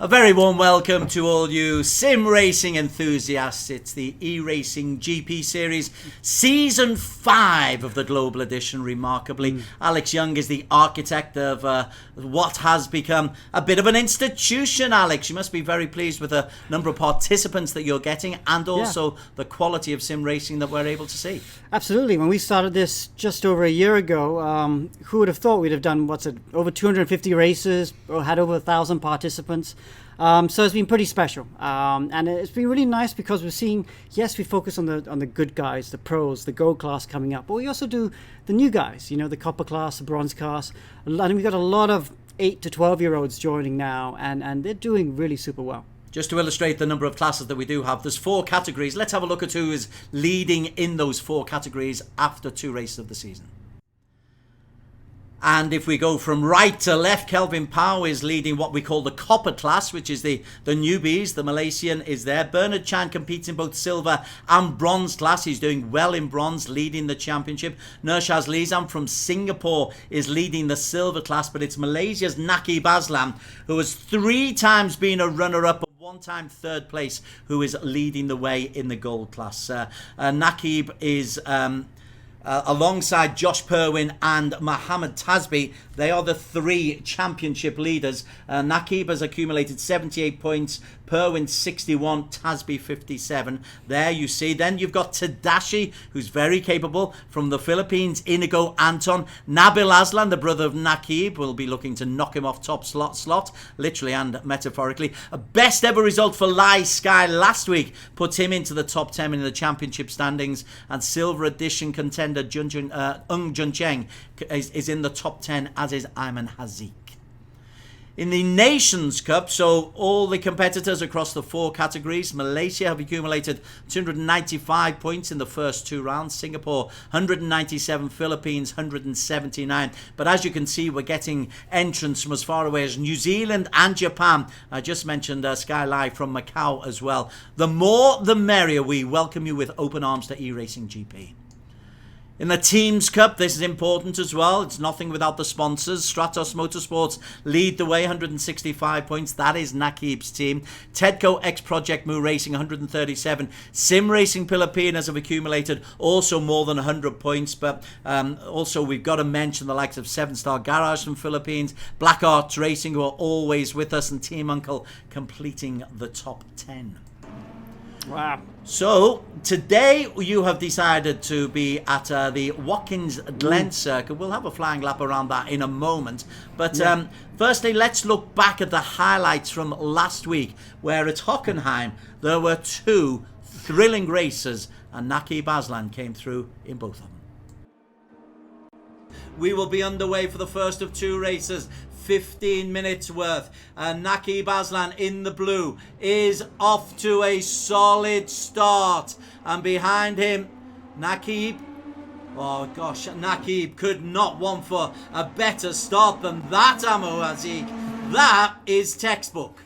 A very warm welcome to all you sim racing enthusiasts. It's the eRacing GP Series, Season 5 of the Global Edition, remarkably. Alex Young is the architect of what has become a bit of an institution, Alex. You must be very pleased with the number of participants that you're getting and also the quality of sim racing that we're able to see. Absolutely. When we started this just over a year ago, who would have thought we'd have done, over 250 races, or had over 1,000 participants. So it's been pretty special, and it's been really nice because we're seeing, yes, we focus on the good guys, the pros, the gold class coming up, but we also do the new guys, you know, the copper class, the bronze class, and we've got a lot of 8 to 12-year-olds joining now, and they're doing really super well. Just to illustrate the number of classes that we do have, there's 4 categories. Let's have a look at who is leading in those 4 categories after 2 races of the season. And if we go from right to left, Kelvin Powell is leading what we call the copper class, which is the newbies. The Malaysian is there. Bernard Chan competes in both silver and bronze class. He's doing well in bronze, leading the championship. Nurshaz Lizam from Singapore is leading the silver class, but it's Malaysia's Naquib Azlan, who has 3 times been a runner-up, 1 time third place, who is leading the way in the gold class. Naquib is alongside Josh Purwien and Mohammed Tasbi. They are the 3 championship leaders. Naquib has accumulated 78 points, Purwien 61, Tasbi 57. There you see. Then you've got Tadashi, who's very capable, from the Philippines. Inigo Anton. Nabil Azlan, the brother of Naquib, will be looking to knock him off top slot, literally and metaphorically. A best ever result for Lai Sky last week puts him into the top 10 in the championship standings, and silver edition contender Ung Jun Cheng is in the top 10, as is Ayman Aqeem. In the Nations Cup, so all the competitors across the 4 categories, Malaysia have accumulated 295 points in the first 2 rounds, Singapore 197, Philippines 179. But as you can see, we're getting entrants from as far away as New Zealand and Japan. I just mentioned Sky Live from Macau as well. The more the merrier. We welcome you with open arms to eRacing GP. In the Teams Cup, this is important as well. It's nothing without the sponsors. Stratos Motorsports lead the way, 165 points. That is Naquib's team. Tedco X Project Mu Racing, 137. Sim Racing Filipinas have accumulated also more than 100 points. But also we've got to mention the likes of 7 Star Garage from Philippines, Black Arts Racing, who are always with us, and Team Uncle completing the top 10. Wow. So today you have decided to be at the Watkins Glen circuit. We'll have a flying lap around that in a moment. But firstly, let's look back at the highlights from last week, where at Hockenheim there were 2 thrilling races, and Naquib Azlan came through in both of them. We will be underway for the first of 2 races. 15 minutes worth, and Naquib Azlan in the blue is off to a solid start, and behind him Naquib, oh gosh, Naquib could not want for a better start than that, Ayman Aqeem. That is textbook.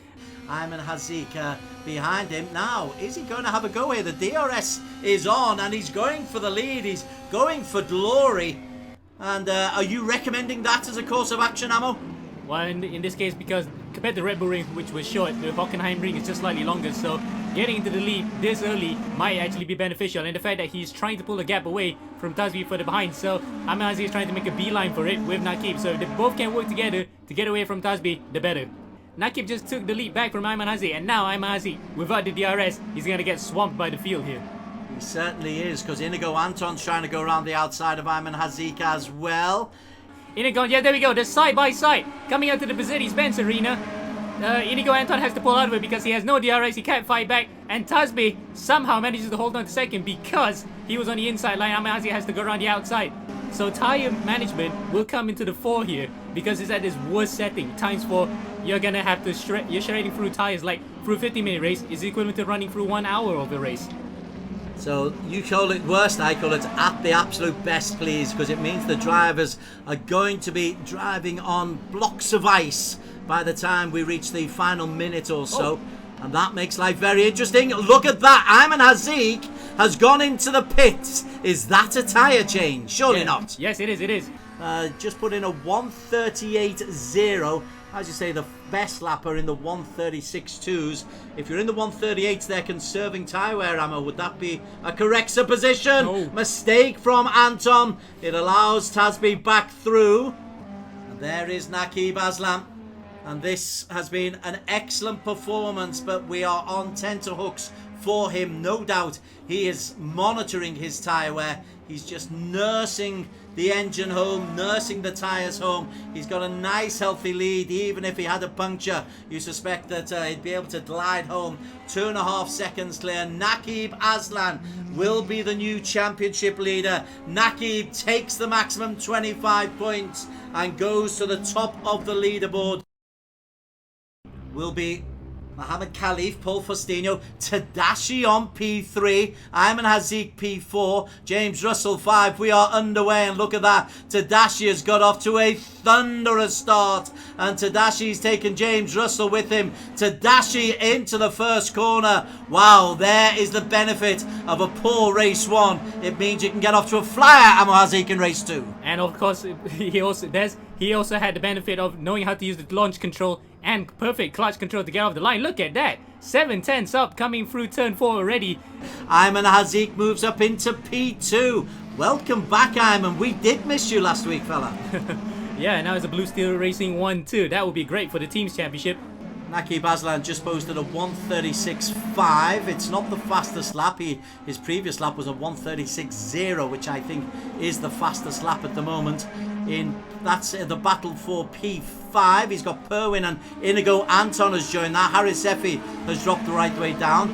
Ayman Aqeem behind him. Now, is he going to have a go here? The DRS is on and he's going for the lead, he's going for glory. And are you recommending that as a course of action, Ammo? Well, in this case, because compared to the Red Bull Ring, which was short, the Hockenheim Ring is just slightly longer, so getting into the lead this early might actually be beneficial. And the fact that he's trying to pull a gap away from Tasbi further behind, so Ayman Aqeem is trying to make a beeline for it with Naquib. So if they both can work together to get away from Tasbi, the better. Naquib just took the lead back from Ayman Aqeem, and now Ayman Aqeem, without the DRS, he's going to get swamped by the field here. He certainly is, because Inigo Anton's trying to go around the outside of Ayman Aqeem as well. Inigo, yeah, there we go. They're side by side coming out to the Mercedes-Benz arena. Inigo Anton has to pull out of it because he has no DRS. He can't fight back. And Tasbi somehow manages to hold on to second because he was on the inside line. Ayman Aqeem has to go around the outside. So tire management will come into the fore here because it's at this worst setting. ×4, you're going to have to you're shredding through tires like through a 50-minute race is equivalent to running through 1 hour of a race. So you call it worst, I call it at the absolute best, please, because it means the drivers are going to be driving on blocks of ice by the time we reach the final minute or so. And that makes life very interesting. Look at that. Ayman Aqeem has gone into the pits. Is that a tyre change? Surely not. Yes, it is. Just put in a 138.0. as you say, the best lapper in the 136.2s. If you're in the 138s, they're conserving tyre wear ammo. Would that be a correct supposition? No. Mistake from Anton. It allows Tasby back through. And there is Naquib Azlan. And this has been an excellent performance, but we are on tenterhooks for him, no doubt. He is monitoring his tyre wear. He's just nursing the engine home, nursing the tyres home. He's got a nice healthy lead. Even if he had a puncture, you suspect that he'd be able to glide home. 2.5 seconds clear. Naquib Azlan will be the new championship leader. Naquib takes the maximum 25 points and goes to the top of the leaderboard. Will be Mohammed Khalif, Paul Faustino, Tadashi on P3, Ayman Aqeem P4, James Russell 5. We are underway, and look at that. Tadashi has got off to a thunderous start, and Tadashi's taken James Russell with him. Tadashi into the first corner. Wow, there is the benefit of a poor race 1. It means you can get off to a flyer, Ayman Aqeem, in race 2. And of course, he also had the benefit of knowing how to use the launch control and perfect clutch control to get off the line. Look at that. 7/10 up coming through turn 4 already. Ayman Aqeem moves up into P2. Welcome back, Ayman. We did miss you last week, fella. Yeah, now it's a Blue Steel Racing 1-2. That would be great for the team's championship. Naquib Azlan just posted a 136.5. It's not the fastest lap. His previous lap was a 136.0, which I think is the fastest lap at the moment. That's the battle for P5. He's got Purwien and Inigo Anton has joined that. Harris Effie has dropped the right way down.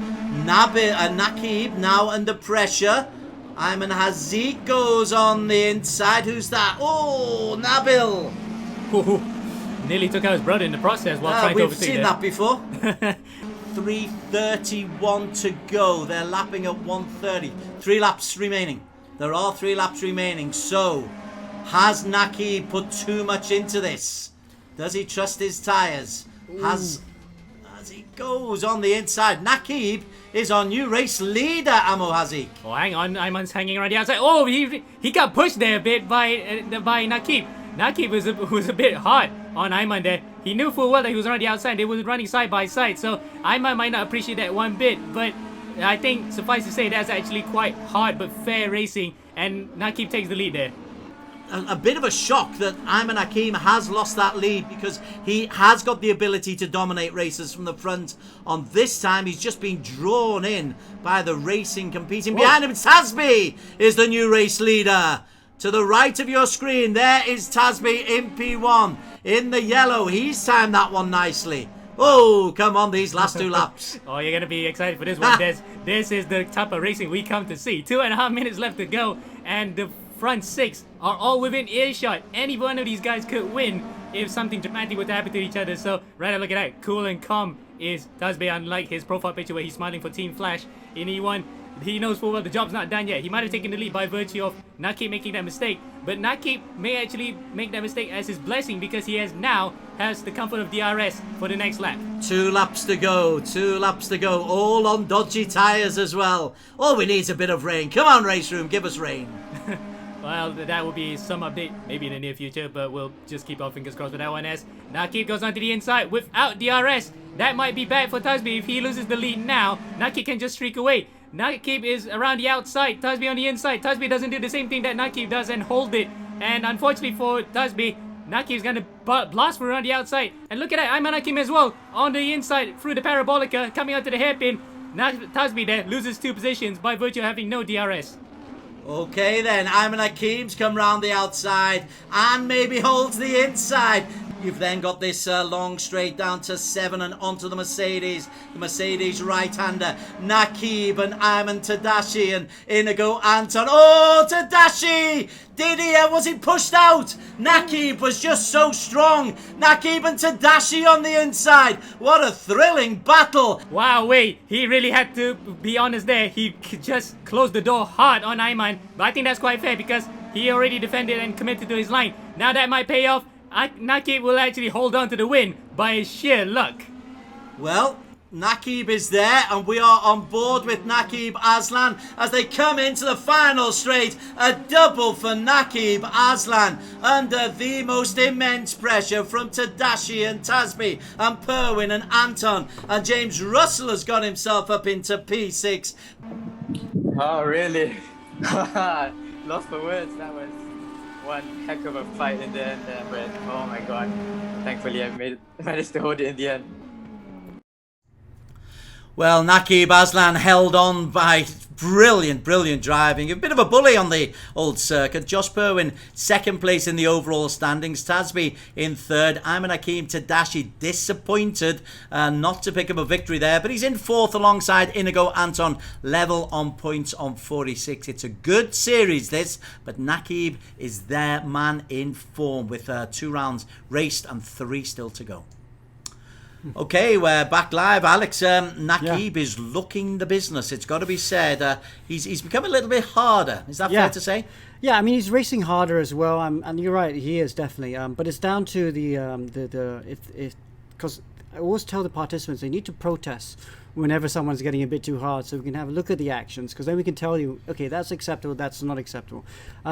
Nabil and Naquib now under pressure. Ayman Aqeem goes on the inside. Who's that? Oh, Nabil. Nearly took out his brother in the process while trying to overtake. We've seen that before. 3:31 to go. They're lapping at 1:30. 3 laps remaining. There are 3 laps remaining. So, has Naquib put too much into this? Does he trust his tyres? As he goes on the inside, Naquib is our new race leader, Ayman Aqeem. Oh, hang on. Ayman's hanging around the outside. Oh, he got pushed there a bit by Naquib. Naquib was a bit hard on Ayman there. He knew full well that he was on the outside. They were running side by side, so Ayman might not appreciate that one bit, but I think suffice to say that's actually quite hard but fair racing, and Naquib takes the lead there. A bit of a shock that Ayman Aqeem has lost that lead, because he has got the ability to dominate races from the front. On this time, he's just been drawn in by the racing competing behind him. Tasby is the new race leader. To the right of your screen, there is Tasby in P1 in the yellow. He's timed that one nicely. Oh, come on, these last 2 laps. Oh, you're going to be excited for this one, Des. This is the type of racing we come to see. 2.5 minutes left to go, and the front 6 are all within earshot. Any one of these guys could win if something dramatic were to happen to each other. So, right now, look at that. Cool and calm is Tasby, unlike his profile picture where he's smiling for Team Flash in E1. He knows full well the job's not done yet. He might have taken the lead by virtue of Naquib making that mistake, but Naquib may actually make that mistake as his blessing, because he now has the comfort of DRS for the next lap. 2 laps to go, 2 laps to go, all on dodgy tyres as well. All we need is a bit of rain. Come on, race room, give us rain. Well, that will be some update, maybe in the near future, but we'll just keep our fingers crossed for that one. As Naquib goes onto the inside without DRS. That might be bad for Tasby. If he loses the lead now, Naquib can just streak away. Naquib is around the outside, Tasby on the inside. Tasby doesn't do the same thing that Naquib does and hold it. And unfortunately for Tasby, Naquib's going to blast from around the outside. And look at that, Ayman Aqeem as well on the inside through the parabolica, coming out to the hairpin. Tasby there loses 2 positions by virtue of having no DRS. Okay then, Ayman Aqeem's come round the outside and maybe holds the inside. You've then got this long straight down to 7 and onto the Mercedes. The Mercedes right-hander, Naquib and Ayman Tadashi and Inigo Anton. Oh, Tadashi! Did he? Was he pushed out? Naquib was just so strong. Naquib and Tadashi on the inside. What a thrilling battle. Wow, wait. He really had to be honest there. He just closed the door hard on Ayman. But I think that's quite fair, because he already defended and committed to his line. Now that might pay off. Naquib will actually hold on to the win by sheer luck. Well, Naquib is there, and we are on board with Naquib Azlan as they come into the final straight. A double for Naquib Azlan under the most immense pressure from Tadashi and Tasby and Purwien and Anton. And James Russell has got himself up into P6. Oh, really? Lost for words. That was one heck of a fight in the end there, but oh my god. Thankfully, I managed to hold it in the end. Well, Naquib Azlan held on by brilliant driving. A bit of a bully on the old circuit. Josh Purwien, second place in the overall standings. Tasby in third. Ayman Aqeem Tadashi disappointed not to pick up a victory there. But he's in fourth alongside Inigo Anton, level on points on 46. It's a good series, this. But Naquib is their man in form with 2 rounds raced and 3 still to go. Okay, we're back live. Alex, Naquib is looking the business. It's got to be said. He's become a little bit harder. Is that fair to say? Yeah, I mean, he's racing harder as well. And you're right, he is definitely. But it's down to because I always tell the participants they need to protest whenever someone's getting a bit too hard, so we can have a look at the actions, because then we can tell you, okay, that's acceptable, that's not acceptable.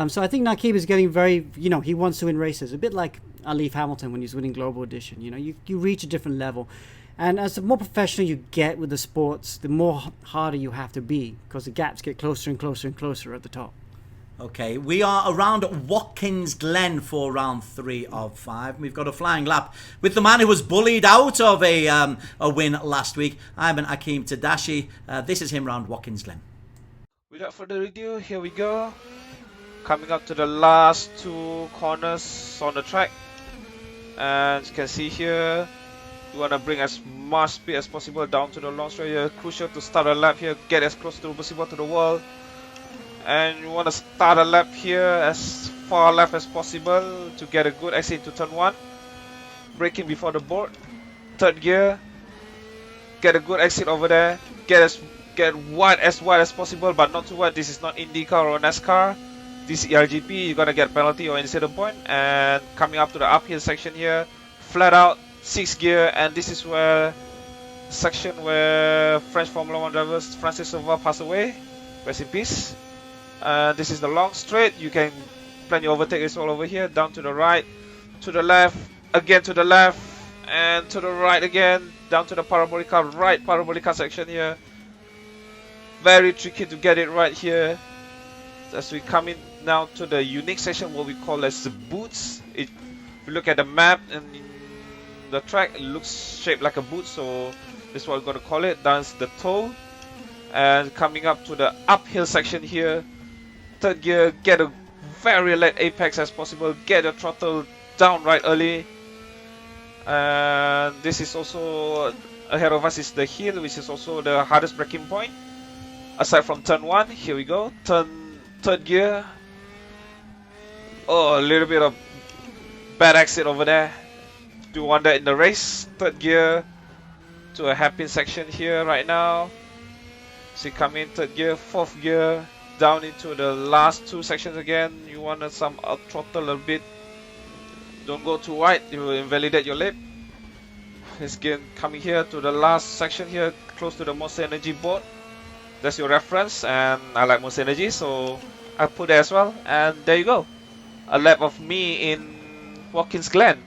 So I think Naquib is getting very, he wants to win races, a bit like Alif Hamilton when he's winning Global Edition. You reach a different level. And as the more professional you get with the sports, the more harder you have to be, because the gaps get closer and closer and closer at the top. Okay, we are around Watkins Glen for round 3 of 5. We've got a flying lap with the man who was bullied out of a win last week, Ayman Aqeem Tadashi. This is him round Watkins Glen. Without further ado, here we go. Coming up to the last 2 corners on the track. And you can see here, you want to bring as much speed as possible down to the long straight here. Crucial to start a lap here, get as close to possible to the wall. And you want to start a lap here as far left as possible to get a good exit into turn 1. Braking before the board. Third gear. Get a good exit over there. Get wide as possible, but not too wide. This is not IndyCar or NASCAR. This is ERGP. You're gonna get penalty or incident point. And coming up to the uphill section here, flat out 6th gear, and this is where section where French Formula 1 driver Francis Silva passed away. Rest in peace. This is the long straight. You can plan your overtake is all over here. Down to the right, to the left, again to the left, and to the right again. Down to the parabolica, right parabolica section here. Very tricky to get it right here. As we come in now to the unique section, what we call as the boots. If you look at the map and the track, it looks shaped like a boot, so this is what we're going to call it. That's the toe. And coming up to the uphill section here, 3rd gear, get a very late apex as possible, get the throttle down right early. And this is also ahead of us is the hill, which is also the hardest braking point aside from turn 1. Here we go, 3rd gear. Oh, a little bit of bad exit over there. Do wonder in the race. 3rd gear to a hairpin section here right now. So you come in 3rd gear, 4th gear, down into the last 2 sections again. You want to some out throttle a little bit. Don't go too wide, you will invalidate your lap. It's again coming here to the last section here, close to the Monster Energy board. That's your reference, and I like Monster Energy, so I put it as well. And there you go, a lap of me in Watkins Glen.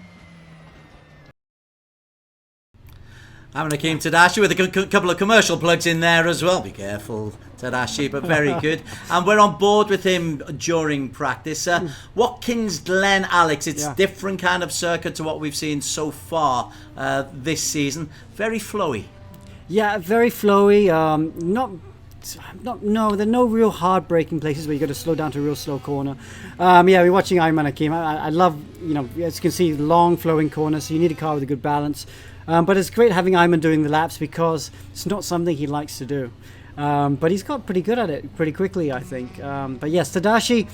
Ayman Aqeem Tadashi with a couple of commercial plugs in there as well. Be careful, Tadashi, but very good. And we're on board with him during practice. Watkins Glen, Alex, it's different kind of circuit to what we've seen so far this season. Very flowy. Yeah, very flowy. There are no real hard braking places where you got to slow down to a real slow corner. We're watching Ayman Aqeem. I love, as you can see, long flowing corners, so you need a car with a good balance. But it's great having Ayman doing the laps because it's not something he likes to do. But he's got pretty good at it pretty quickly, I think. But yes, Tadashi,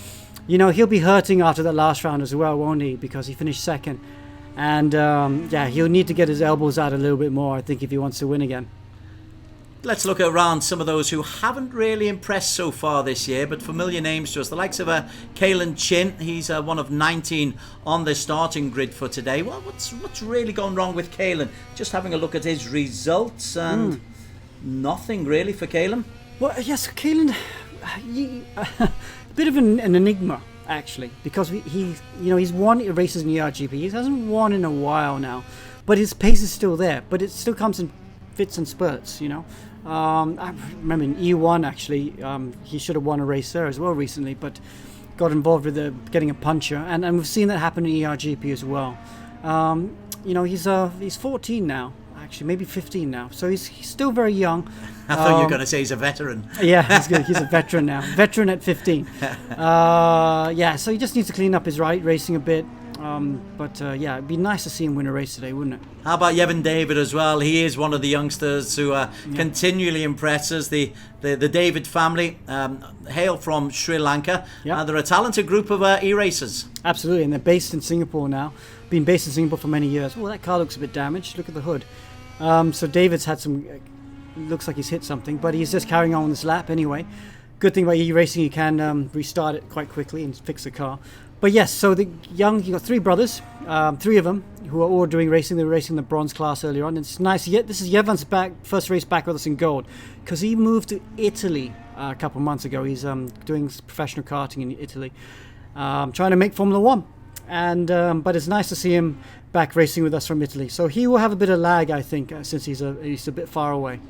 he'll be hurting after that last round as well, won't he? Because he finished 2nd. And he'll need to get his elbows out a little bit more, I think, if he wants to win again. Let's look around some of those who haven't really impressed so far this year, but familiar names to us. The likes of Kalen Chin. He's one of 19 on the starting grid for today. Well, what's really gone wrong with Kalen? Just having a look at his results, and nothing really for Kalen. Well, yes, Kalen, a bit of an enigma actually, because he's won races in eRGP. He hasn't won in a while now, but his pace is still there. But it still comes in fits and spurts, I remember in E1 actually, he should have won a race there as well recently, but got involved with getting a puncher, and we've seen that happen in eRGP as well. He's 14 now, actually, maybe 15 now, so he's still very young. I thought you were going to say he's a veteran. Yeah, he's good. He's a veteran now. Veteran at 15. So he just needs to clean up his racing a bit. It'd be nice to see him win a race today, wouldn't it? How about Yevon David as well? He is one of the youngsters who continually impresses. The David family hail from Sri Lanka. Yeah. They're a talented group of e-racers. Absolutely, and they're based in Singapore now. Been based in Singapore for many years. Well, that car looks a bit damaged. Look at the hood. So David's had some... looks like he's hit something, but he's just carrying on this lap anyway. Good thing about e-racing, you can restart it quite quickly and fix the car. But yes, so you got three brothers, three of them, who are all doing racing. They were racing the bronze class earlier on. And it's nice. This is Yevon's first race back with us in gold, because he moved to Italy a couple of months ago. He's doing professional karting in Italy, trying to make Formula One. But it's nice to see him back racing with us from Italy. So he will have a bit of lag, I think, since he's a bit far away.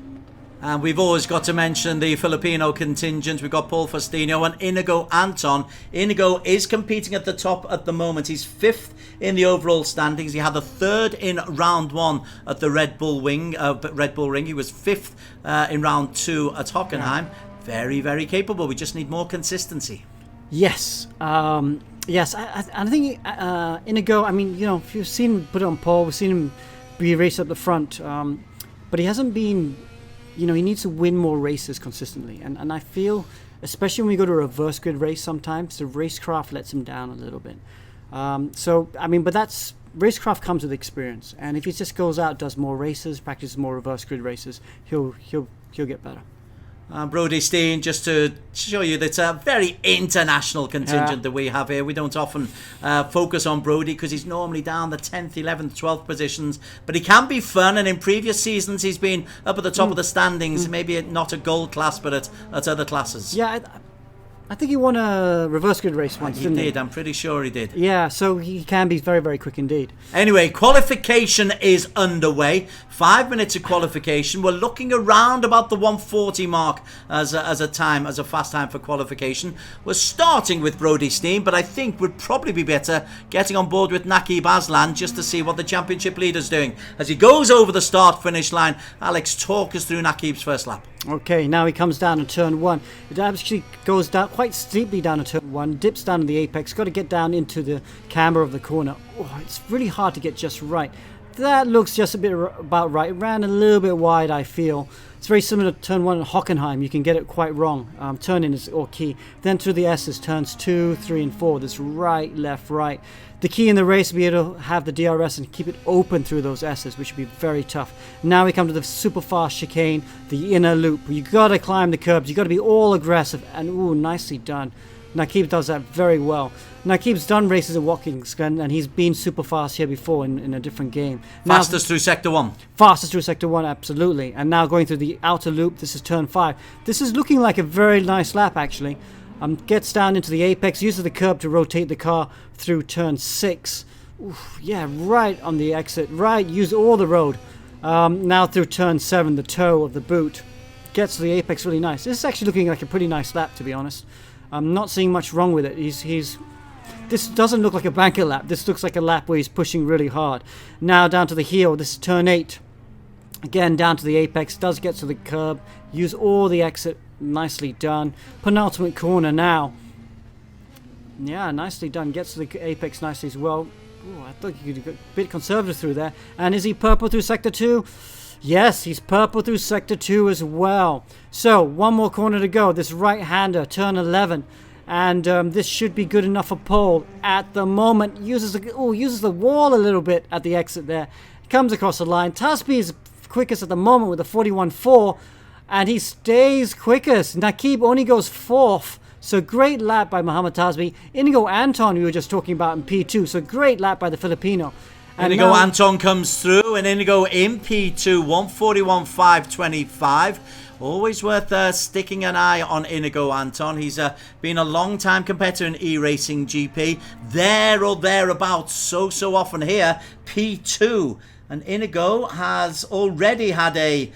And we've always got to mention the Filipino contingent. We've got Paul Faustino and Inigo Anton. Inigo is competing at the top at the moment. He's 5th in the overall standings. He had the 3rd in round 1 at the Red Bull Ring. He was 5th in round 2 at Hockenheim. Very, very capable. We just need more consistency. Yes. Yes, I think Inigo, if you've seen him put it on pole, we've seen him be raced up the front, but he hasn't been... he needs to win more races consistently. And I feel, especially when we go to a reverse grid race sometimes, the racecraft lets him down a little bit. But that's... Racecraft comes with experience. And if he just goes out, does more races, practices more reverse grid races, he'll get better. Brodie Steen, just to show you that it's a very international contingent that we have here. We don't often focus on Brodie because he's normally down the 10th, 11th, 12th positions, but he can be fun, and in previous seasons he's been up at the top of the standings, maybe not at gold class but at other classes. Yeah, I think he won a reverse grid race once, didn't he? He did, I'm pretty sure he did. Yeah, so he can be very, very quick indeed. Anyway, qualification is underway. 5 minutes of qualification. We're looking around about the 140 mark as a fast time for qualification. We're starting with Brodie Steen, but I think we'd probably be better getting on board with Naquib Azlan just to see what the championship leader's doing. As he goes over the start-finish line, Alex, talk us through Naquib's first lap. Okay, now he comes down to turn 1. It actually goes down quite steeply down to turn 1, dips down to the apex, got to get down into the camber of the corner. Oh, it's really hard to get just right. That looks just a bit about right. It ran a little bit wide, I feel. It's very similar to turn 1 at Hockenheim. You can get it quite wrong. Turn in is all key. Then through the S's, turns 2, 3, and 4. This right, left, right. The key in the race will be able to have the DRS and keep it open through those S's, which would be very tough. Now we come to the super fast chicane, the inner loop. You got to climb the curbs. You got to be all aggressive, and ooh, nicely done. Naquib does that very well. Naquib's done races at Watkins, Glen, and he's been super fast here before in a different game. Fastest through Sector 1. Fastest through Sector 1, absolutely. And now going through the outer loop, this is turn 5. This is looking like a very nice lap, actually. Gets down into the apex, uses the curb to rotate the car through turn 6. Oof, yeah, right on the exit. Right, use all the road. Now through turn 7, the toe of the boot. Gets to the apex really nice. This is actually looking like a pretty nice lap, to be honest. I'm not seeing much wrong with it. This doesn't look like a banker lap. This looks like a lap where he's pushing really hard. Now down to the heel. This is turn 8. Again, down to the apex. Does get to the curb. Use all the exit. Nicely done. Penultimate corner now. Yeah, nicely done. Gets to the apex nicely as well. Ooh, I thought you could get a bit conservative through there. And is he purple through Sector 2? Yes, he's purple through Sector 2 as well. So, one more corner to go. This right-hander, turn 11. And this should be good enough for pole. At the moment, uses the wall a little bit at the exit there. Comes across the line. Tasby is quickest at the moment with a 41.4. and he stays quickest. Naquib only goes 4th. So great lap by Muhammad Tasbi. Inigo Anton, we were just talking about in P2. So great lap by the Filipino. And Inigo Anton comes through, and Inigo in P2, 141.525. Always worth sticking an eye on Inigo Anton. He's been a long-time competitor in eRacing GP. There or thereabouts, so often here, P2. And Inigo has already had a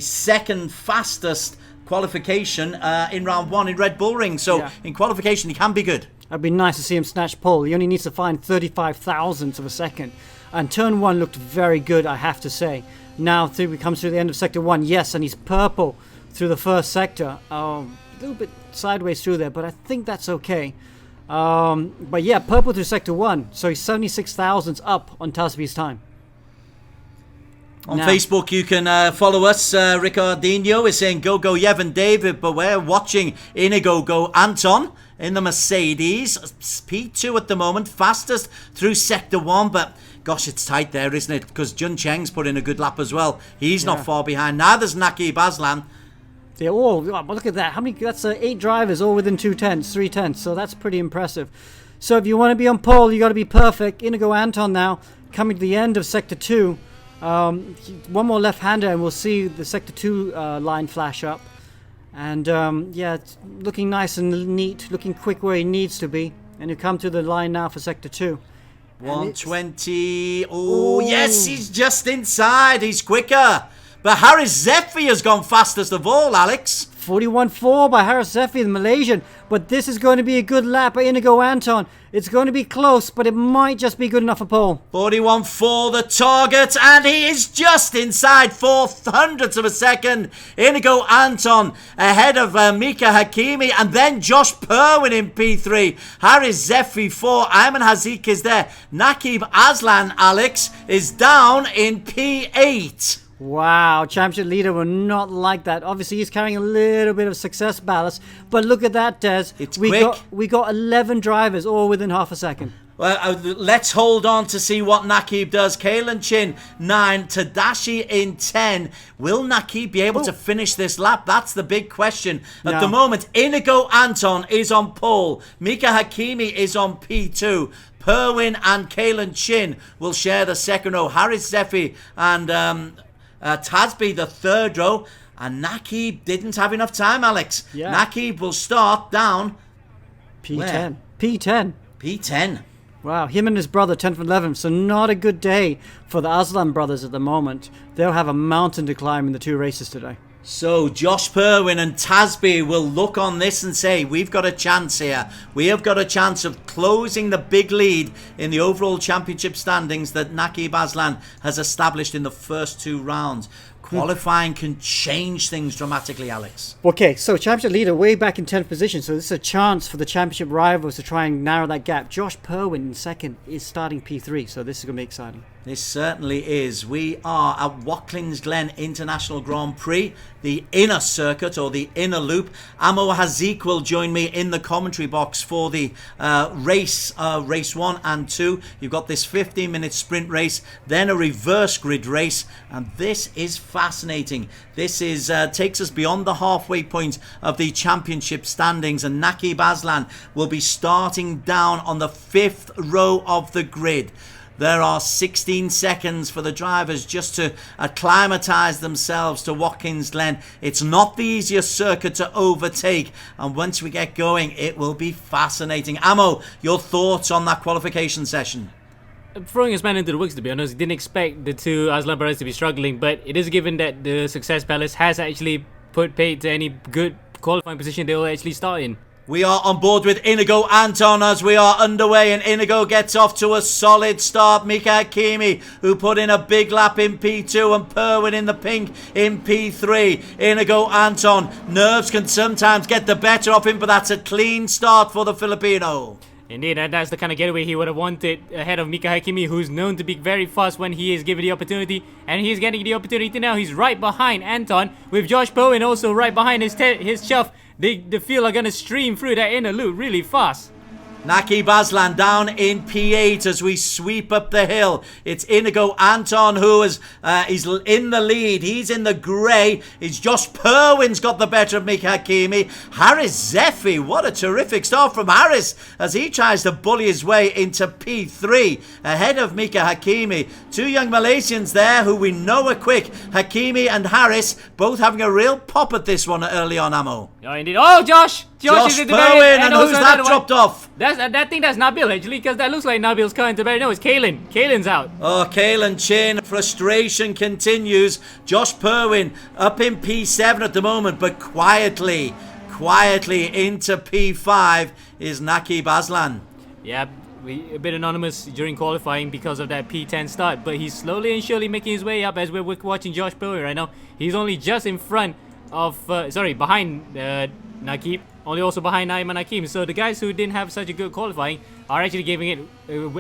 second fastest qualification in round 1 in Red Bull Ring. So in qualification, he can be good. It'd be nice to see him snatch pole. He only needs to find 35 thousandths of a second. And turn 1 looked very good, I have to say. Now he comes through the end of sector 1. Yes, and he's purple through the first sector. A little bit sideways through there, but I think that's okay. But yeah, purple through sector 1. So he's 76 thousandths up on Tasbi's time. On Facebook, you can follow us. Ricardinho is saying, go, Yevon David, but we're watching Inigo Anton in the Mercedes. P2 at the moment, fastest through Sector 1, but gosh, it's tight there, isn't it? Because Jun Cheng's put in a good lap as well. He's not far behind. Neither's Naquib Azlan. They're all, look at that. How many? That's 8 drivers all within 3 tenths, so that's pretty impressive. So if you want to be on pole, you got to be perfect. Inigo Anton now coming to the end of Sector 2. One more left-hander and we'll see the Sector 2 line flash up. And it's looking nice and neat, looking quick where he needs to be. And you come to the line now for Sector 2. 120. Oh, yes, he's just inside. He's quicker. But Haris Zephi has gone fastest of all, Alex. 41.4 by Haris Zephi, the Malaysian. But this is going to be a good lap by Inigo Anton. It's going to be close, but it might just be good enough for pole. 41.4 the target, and he is just inside 400ths of a second. Inigo Anton ahead of Mika Hakimi, and then Josh Purwien in P3. Haris Zephi 4. Ayman Aqeem is there. Naquib Azlan, Alex, is down in P8. Wow, championship leader will not like that. Obviously, he's carrying a little bit of success ballast. But look at that, Des. It's quick. We got 11 drivers all within half a second. Well, let's hold on to see what Naquib does. Kalen Chin, 9. Tadashi in 10. Will Naquib be able to finish this lap? That's the big question. At the moment, Inigo Anton is on pole. Mika Hakimi is on P2. Purwien and Kalen Chin will share the second row. Haris Zephi and Tasbi the third row, and Naquib didn't have enough time, Alex. Naquib will start down P10. Where? P10. Wow, him and his brother 10th and 11th, so not a good day for the Azlan brothers at the moment. They'll have a mountain to climb in the 2 races today. So Josh Purwien and Tasbi will look on this and say, we've got a chance here. We have got a chance of closing the big lead in the overall championship standings that Naquib Azlan has established in the first 2 rounds. Qualifying can change things dramatically, Alex. Okay, so championship leader way back in 10th position, so this is a chance for the championship rivals to try and narrow that gap. Josh Purwien in second is starting P3, so this is going to be exciting. This certainly is. We are at Watkins Glen International Grand Prix, the inner circuit or the inner loop. Amo Hazik will join me in the commentary box for the race 1 and 2. You've got this 15-minute sprint race, then a reverse grid race, and this is fascinating. This is takes us beyond the halfway point of the championship standings, and Naquib Azlan will be starting down on the 5th row of the grid. There are 16 seconds for the drivers just to acclimatise themselves to Watkins Glen. It's not the easiest circuit to overtake, and once we get going, it will be fascinating. Amo, your thoughts on that qualification session? Throwing his man into the woods, to be honest, didn't expect the 2 Azlan brothers to be struggling, but it is given that the success palace has actually put paid to any good qualifying position they will actually start in. We are on board with Inigo Anton as we are underway, and Inigo gets off to a solid start. Mika Hakimi, who put in a big lap in P2, and Purwien in the pink in P3. Inigo Anton, nerves can sometimes get the better of him, but that's a clean start for the Filipino. Indeed, and that's the kind of getaway he would have wanted ahead of Mika Hakimi, who's known to be very fast when he is given the opportunity, and he's getting the opportunity now. He's right behind Anton, with Josh Purwien also right behind his chuff. The field are going to stream through that inner loop really fast. Naquib Azlan down in P8 as we sweep up the hill. It's Inigo Anton who is in the lead. He's in the grey. It's Josh Purwin's got the better of Mika Hakimi. Haris Zefi, what a terrific start from Haris as he tries to bully his way into P3 ahead of Mika Hakimi. Two young Malaysians there who we know are quick. Hakimi and Haris both having a real pop at this one early on, Ammo. Oh, indeed. Oh, Josh is in the very Purwien, end. and who's that dropped off? That thing, that's Nabil, actually, because that looks like Nabil's coming to the very end. No, it's Kalen. Kalen's out. Oh, Kalen Chin. Frustration continues. Josh Purwien up in P7 at the moment, but quietly into P5 is Naquib Azlan. Yeah, a bit anonymous during qualifying because of that P10 start, but he's slowly and surely making his way up as we're watching Josh Purwien right now. He's only just in front of, behind Naquib, only also behind Ayman Aqeem. So the guys who didn't have such a good qualifying are actually giving it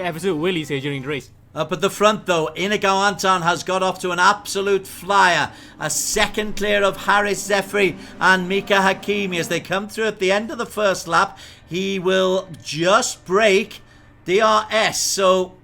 absolute willies here during the race. Up at the front though, Inigo Anton has got off to an absolute flyer. A second clear of Haris Zefi and Mika Hakimi as they come through at the end of the first lap. He will just break DRS. So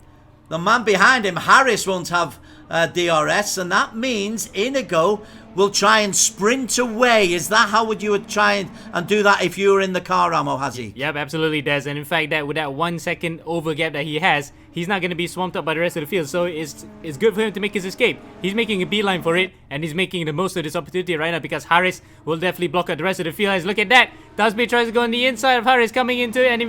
the man behind him, Haris, won't have DRS, and that means Inigo will try and sprint away. Is that how would you try and do that if you were in the car, Amo Hazi? Yep, absolutely, Des. And in fact, that with that 1 second over gap that he has, he's not going to be swamped up by the rest of the field. So it's good for him to make his escape. He's making a beeline for it, and he's making the most of this opportunity right now because Haris will definitely block out the rest of the field. Look at that. Tasbih tries to go on the inside of Haris coming into it, and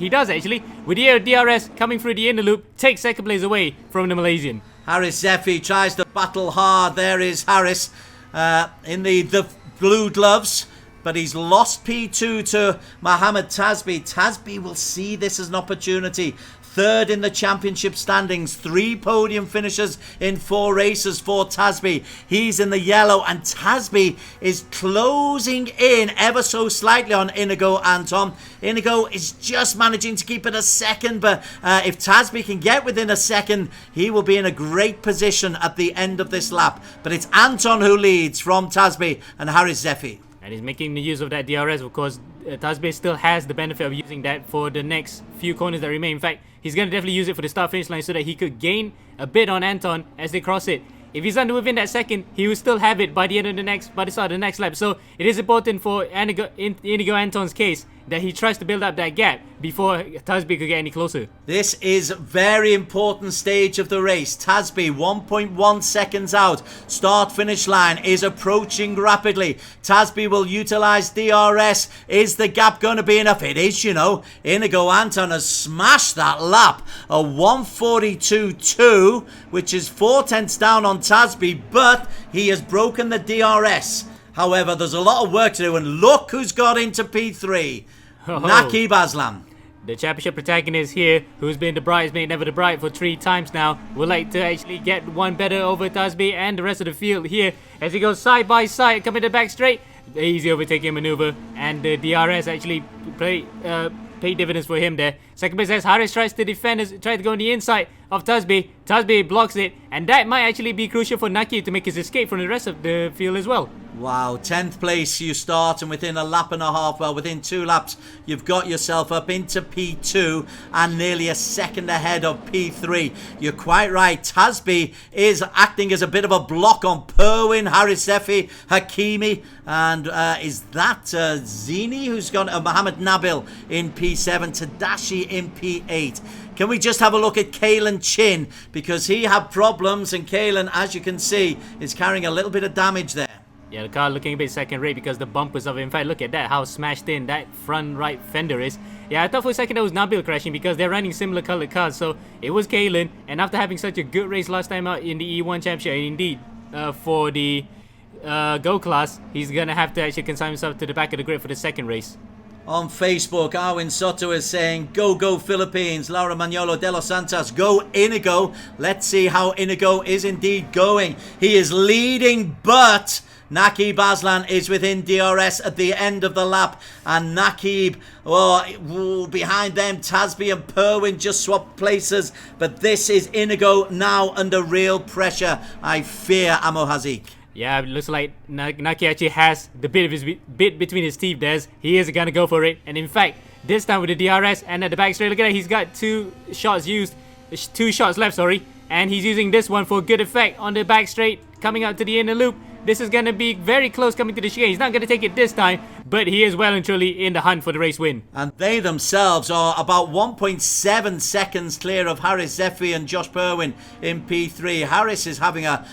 he does actually. With the DRS coming through the inner loop, takes second place away from the Malaysian. Haris Zefi tries to battle hard. There is Haris in the blue gloves, but he's lost P2 to Mohammed Tasbih. Tasbih will see this as an opportunity. Third in the championship standings, 3 podium finishes in 4 races for Tasbih. He's in the yellow, and Tasbih is closing in ever so slightly on Inigo Anton. Inigo is just managing to keep it a second, but if Tasbih can get within a second, he will be in a great position at the end of this lap. But it's Anton who leads from Tasbih and Haris Zefi. And he's making the use of that DRS, of course. Tasbih still has the benefit of using that for the next few corners that remain. In fact, he's going to definitely use it for the start-finish line so that he could gain a bit on Anton as they cross it. If he's under within that second, he will still have it by the start of the next lap. So it is important for Inigo Anton's case that he tries to build up that gap before Tasbih could get any closer. This is a very important stage of the race. Tasbih 1.1 seconds out. Start-finish line is approaching rapidly. Tasbih will utilize DRS. Is the gap going to be enough? It is, you know. Inigo Anton has smashed that lap. A 142.2, which is 4/10 down on Tasbih, but he has broken the DRS. However, there's a lot of work to do, and look who's got into P3. Naquib Azlan. The championship protagonist here, who's been the bridesmaid, never the bride for 3 times now, would like to actually get one better over Tasbih and the rest of the field here as he goes side by side, coming to the back straight. The easy overtaking maneuver, and the DRS actually pay dividends for him there. Second place as Haris tries to defend, tries to go on the inside of Tasbih. Tasbih blocks it, and that might actually be crucial for Naquib to make his escape from the rest of the field as well. Wow, 10th place you start, and within a lap and a half, well, within 2 laps, you've got yourself up into P2 and nearly a second ahead of P3. You're quite right. Tasbih is acting as a bit of a block on Purwien, Haris Zefi, Hakimi, and is that Zini who's gone? Mohammed Nabil in P7, Tadashi in P8. Can we just have a look at Kalen Chin, because he had problems, and Kalen, as you can see, is carrying a little bit of damage there. Yeah, the car looking a bit second rate because the bumpers of it. In fact, look at that, how smashed in that front right fender is. Yeah, I thought for a second that was Nabil crashing because they're running similar colored cars. So it was Kalen, and after having such a good race last time out in the E1 Championship, and indeed for the Go class, he's going to have to actually consign himself to the back of the grid for the second race. On Facebook, Arwin Soto is saying, go, go Philippines. Laura Manolo de los Santos, go Inigo. Let's see how Inigo is indeed going. He is leading, but Naquib Azlan is within DRS at the end of the lap, and Naquib, behind them, Tasbih and Purwien just swapped places, but this is Inigo now under real pressure, I fear, Amo Hazik. Yeah, it looks like Naki actually has the bit between his teeth there. He is gonna go for it. And in fact, this time with the DRS and at the back straight, look at that, he's got 2 shots left, sorry. And he's using this one for good effect on the back straight, coming out to the inner loop. This is going to be very close coming to the chicane. He's not going to take it this time, but he is well and truly in the hunt for the race win. And they themselves are about 1.7 seconds clear of Harris Zephy and Josh Purwien in P3. Harris is having a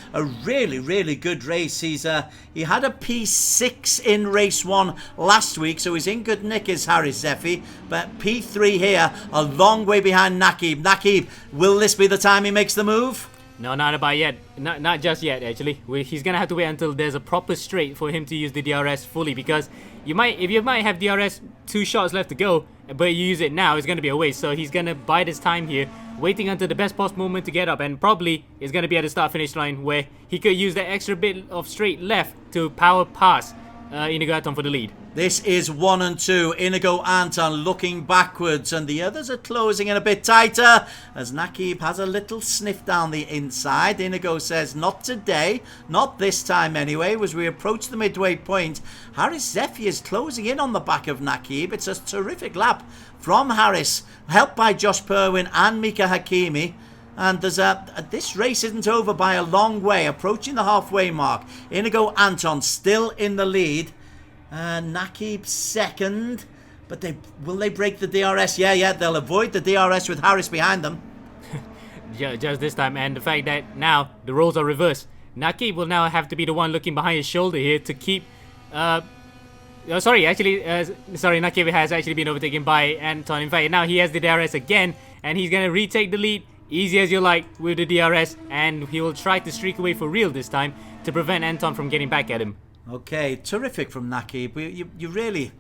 really, really good race. He had a P6 in race 1 last week, so he's in good nick as Harris Zephy. But P3 here, a long way behind Naquib. Naquib, will this be the time he makes the move? No, not about yet. Not just yet, actually. He's gonna have to wait until there's a proper straight for him to use the DRS fully, because if you might have DRS 2 shots left to go, but you use it now, it's gonna be a waste. So he's gonna bide his time here, waiting until the best possible moment to get up, and probably is gonna be at the start-finish line where he could use that extra bit of straight left to power past Inigo Anton for the lead. This is 1 and 2. Inigo Anton looking backwards, and the others are closing in a bit tighter as Naquib has a little sniff down the inside. Inigo says, not today, not this time anyway. As we approach the midway point, Harris Zephy is closing in on the back of Naquib. It's a terrific lap from Harris, helped by Josh Purwien and Mika Hakimi. And there's this race isn't over by a long way, approaching the halfway mark. Inigo Anton still in the lead. Naquib second, but will they break the DRS? Yeah, they'll avoid the DRS with Harris behind them. Just this time, and the fact that now the roles are reversed. Naquib will now have to be the one looking behind his shoulder here to keep... Naquib has actually been overtaken by Anton. In fact, now he has the DRS again, and he's going to retake the lead, easy as you like, with the DRS, and he will try to streak away for real this time to prevent Anton from getting back at him. Okay, terrific from Naquib. You really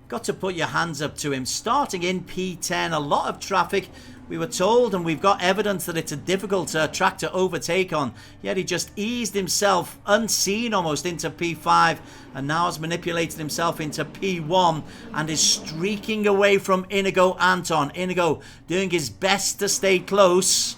got to put your hands up to him. Starting in P10, a lot of traffic. We were told, and we've got evidence that it's a difficult track to overtake on. Yet he just eased himself, unseen almost, into P5, and now has manipulated himself into P1 and is streaking away from Inigo Anton. Inigo doing his best to stay close.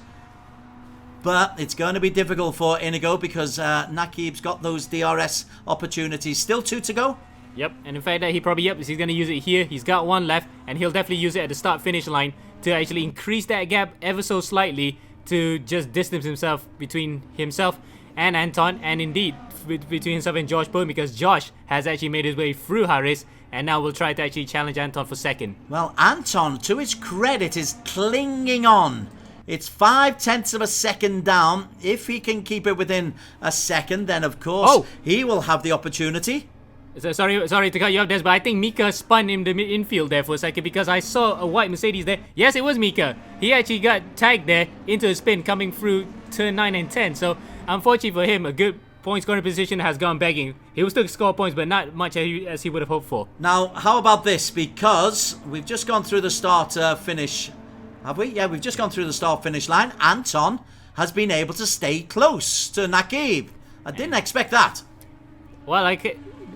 But it's going to be difficult for Inigo because Naquib's got those DRS opportunities. Still 2 to go? Yep, and in fact, he's going to use it here. He's got 1 left, and he'll definitely use it at the start-finish line to actually increase that gap ever so slightly to just distance himself between himself and Anton, and indeed between himself and Josh Purwien, because Josh has actually made his way through Harris and now will try to actually challenge Anton for second. Well, Anton, to his credit, is clinging on. It's 0.5 of a second down. If he can keep it within a second, then of course he will have the opportunity. So, sorry to cut you off, Des, but I think Mika spun in the infield there for a second because I saw a white Mercedes there. Yes, it was Mika. He actually got tagged there into a spin coming through turn 9 and 10. So, unfortunately for him, a good point scoring position has gone begging. He will still score points, but not much as he would have hoped for. Now, how about this? Because we've just gone through the start-finish. Have we? Yeah, we've just gone through the start-finish line. Anton has been able to stay close to Naquib. I didn't expect that.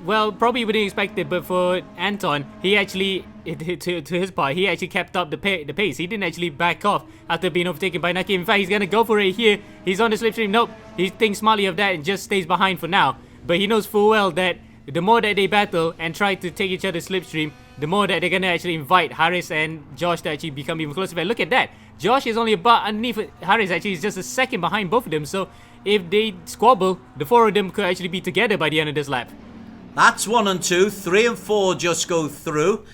Well, probably we didn't expect it, but for Anton, he actually, to his part, he actually kept up the pace. He didn't actually back off after being overtaken by Naquib. In fact, he's going to go for it here. He's on the slipstream. Nope. He thinks smartly of that and just stays behind for now. But he knows full well that the more that they battle and try to take each other's slipstream, the more that they're going to actually invite Harris and Josh to actually become even closer. But look at that. Josh is only about underneath Harris. Actually, is just a second behind both of them. So if they squabble, the 4 of them could actually be together by the end of this lap. That's 1 and 2. 3 and 4 just go through.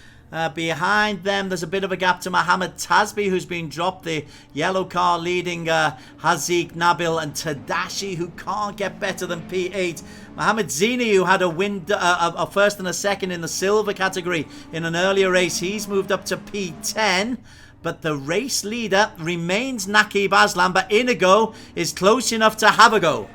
Behind them, there's a bit of a gap to Mohammed Tasbi, who's been dropped. The yellow car leading Haziq, Nabil and Tadashi, who can't get better than P8. Mohammed Zini, who had a first and a second in the silver category in an earlier race, he's moved up to P10. But the race leader remains Naquib Azlan, but Inigo is close enough to have a go.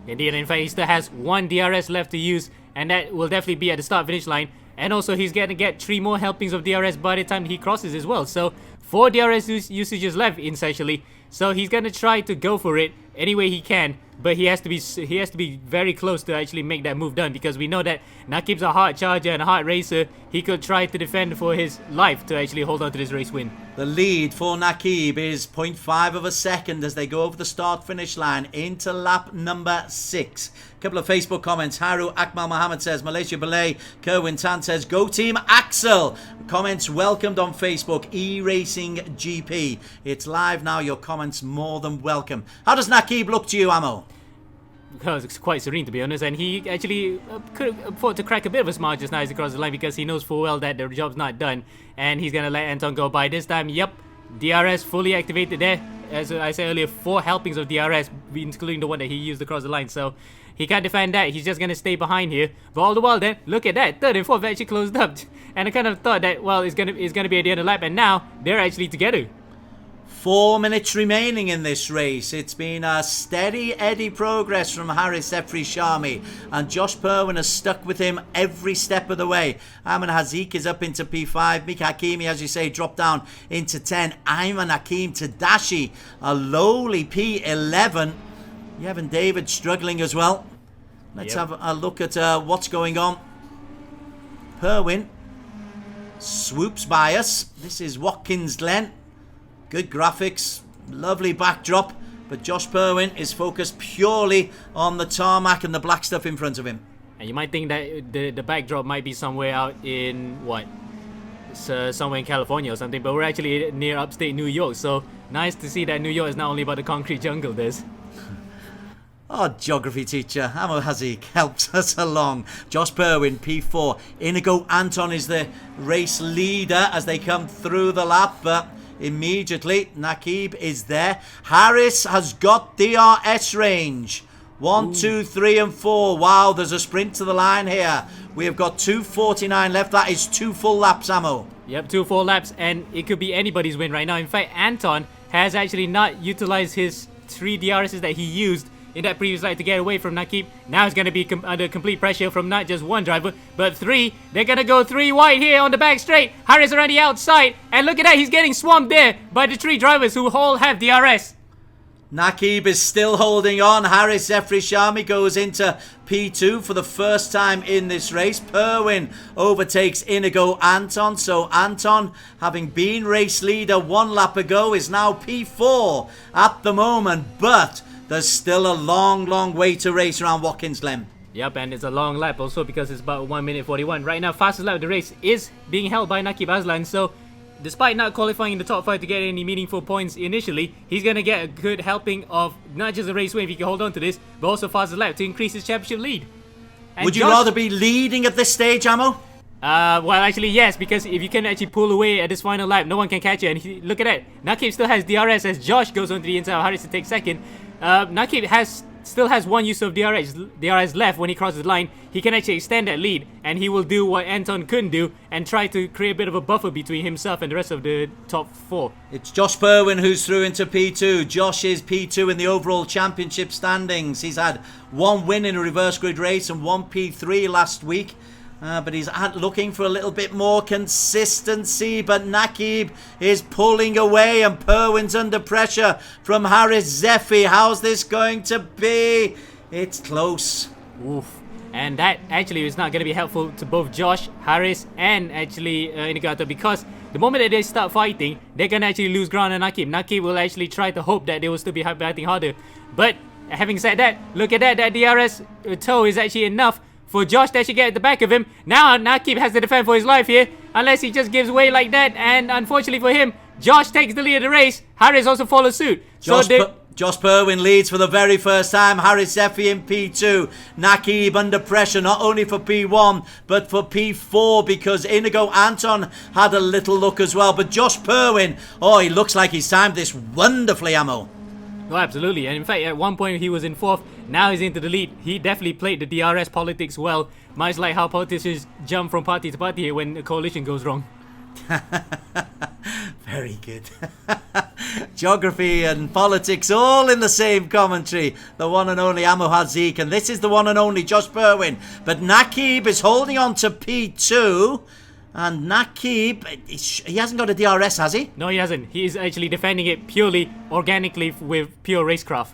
Indeed, in fact, he still has 1 DRS left to use, and that will definitely be at the start-finish line. And also, he's going to get 3 more helpings of DRS by the time he crosses as well. So, 4 DRS usages left, essentially. So, he's going to try to go for it any way he can, but he has to be very close to actually make that move done, because we know that Naquib's a hard charger and a hard racer. He could try to defend for his life to actually hold on to this race win. The lead for Naquib is 0.5 of a second as they go over the start-finish line into lap number 6. A couple of Facebook comments. Haru Akmal Mohammed says, Malaysia Belay. Kerwin Tan says, go team Axel. Comments welcomed on Facebook. eRacing GP. It's live now. Your comments more than welcome. How does Naquib look to you, Amo? Because it's quite serene, to be honest, and he actually could afford to crack a bit of a smile just now as he crosses the line, because he knows full well that the job's not done and he's going to let Anton go by. This time, yep, DRS fully activated there. As I said earlier, 4 helpings of DRS, including the one that he used across the line, so he can't defend that. He's just going to stay behind here. But all the while then, look at that, 3rd and 4th actually closed up, and I kind of thought that, well, it's gonna be at the end of the lap, and now they're actually together. 4 minutes remaining in this race. It's been a steady Eddie progress from Syahmi, and Josh Purwien has stuck with him every step of the way. Ayman Aqeem is up into P5. Mika Hakimi, as you say, dropped down into 10. Ayman Aqeem Tadashi, a lowly P11. Yevon David struggling as well. Let's have a look at what's going on. Purwien swoops by us. This is Watkins Glen. Good graphics, lovely backdrop, but Josh Purwien is focused purely on the tarmac and the black stuff in front of him. And you might think that the backdrop might be somewhere out in, what, somewhere in California or something, but we're actually near upstate New York, so nice to see that New York is not only about the concrete jungle, there's. Oh, geography teacher, Ayman Aqeem helps us along. Josh Purwien, P4. Inigo Anton is the race leader as they come through the lap, but immediately Naquib is there. Harris has got DRS range. 1, 2, 3 and 4. Wow, there's a sprint to the line here. We have got 2:49 left. That is 2 full laps, Ammo. Yep, 2 full laps, and it could be anybody's win right now. In fact, Anton has actually not utilized his 3 DRSs that he used in that previous lap to get away from Naquib. Now it's going to be under complete pressure from not just 1 driver, but 3. They're going to go 3 wide here on the back straight. Harris around the outside, and look at that, he's getting swamped there by the 3 drivers who all have DRS. Naquib is still holding on. Syahmi goes into P2 for the first time in this race. Purwien overtakes Inigo Anton. So Anton, having been race leader 1 lap ago, is now P4 at the moment. But there's still a long way to race around Watkins Glen. Yep, and it's a long lap also because it's about 1 minute 41. Right now, fastest lap of the race is being held by Naquib Azlan. So despite not qualifying in the top 5 to get any meaningful points initially, he's going to get a good helping of not just a race win if he can hold on to this, but also fastest lap to increase his championship lead. And would you rather be leading at this stage, Ammo? Well, actually, yes, because if you can actually pull away at this final lap, no one can catch you. And look at that. Naquib still has DRS as Josh goes onto the inside of Harris to take second. Naquib still has 1 use of DRS left when he crosses the line. He can actually extend that lead, and he will do what Anton couldn't do and try to create a bit of a buffer between himself and the rest of the top 4. It's Josh Purwien who's through into P2. Josh is P2 in the overall championship standings. He's had 1 win in a reverse grid race and 1 P3 last week. But he's looking for a little bit more consistency. But Naquib is pulling away and Purwien's under pressure from Harris Zephi. How's this going to be? It's close. Oof. And that actually is not going to be helpful to both Josh, Harris, and actually Inigo Anton, because the moment that they start fighting, they're going to actually lose ground on Naquib. Naquib will actually try to hope that they will still be fighting harder. But having said that, look at that. That DRS toe is actually enough for Josh to actually get at the back of him. Now Naquib has to defend for his life here, unless he just gives way like that. And unfortunately for him, Josh takes the lead of the race. Harris also follows suit. Josh Purwien leads for the very first time. Harris Zephi in P2. Naquib under pressure, not only for P1, but for P4, because Inigo Anton had a little look as well. But Josh Purwien, oh, he looks like he's timed this wonderfully, Ammo. Oh, absolutely. And in fact, at one point he was in 4th. Now he's into the lead. He definitely played the DRS politics well. Much like how politicians jump from party to party here when the coalition goes wrong. Very good. Geography and politics all in the same commentary. The one and only Ayman Aqeem, and this is the one and only Josh Purwien. But Naquib is holding on to P2. And Naquib, he hasn't got a DRS, has he? No, he hasn't. He's actually defending it purely, organically, with pure racecraft.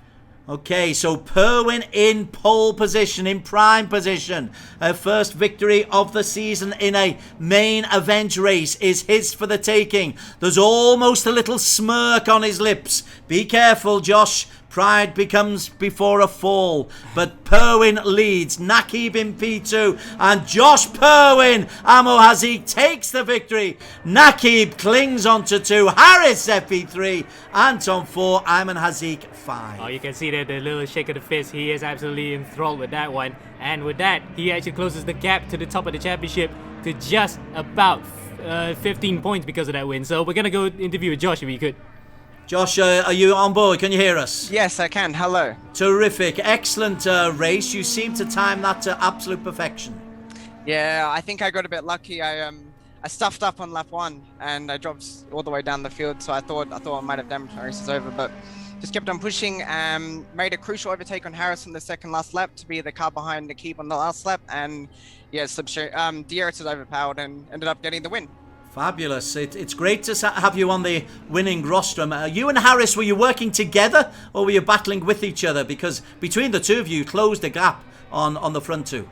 Okay, so Purwien in pole position, in prime position. Her first victory of the season in a main event race is his for the taking. There's almost a little smirk on his lips. Be careful, Josh. Pride becomes before a fall. But Purwien leads. Naquib in P2. And Josh Purwien, Amo Hazik, takes the victory. Naquib clings onto 2. Harris FP3. Anton 4. Ayman Hazik 5. Oh, you can see there the little shake of the fist. He is absolutely enthralled with that one. And with that, he actually closes the gap to the top of the championship to just about 15 points because of that win. So we're going to go interview with Josh if we could. Josh, are you on board? Can you hear us? Yes, I can. Hello. Terrific. Excellent race. You seem to time that to absolute perfection. Yeah, I think I got a bit lucky. I stuffed up on lap 1 and I dropped all the way down the field, so I thought I might have damaged my race is over, but just kept on pushing. Made a crucial overtake on Harris on the second last lap to be the car behind Naquib on the last lap, and yeah, DRS was overpowered and ended up getting the win. Fabulous. It's great to have you on the winning rostrum. You and Harris, were you working together or were you battling with each other? Because between the two of you, closed the gap on the front two.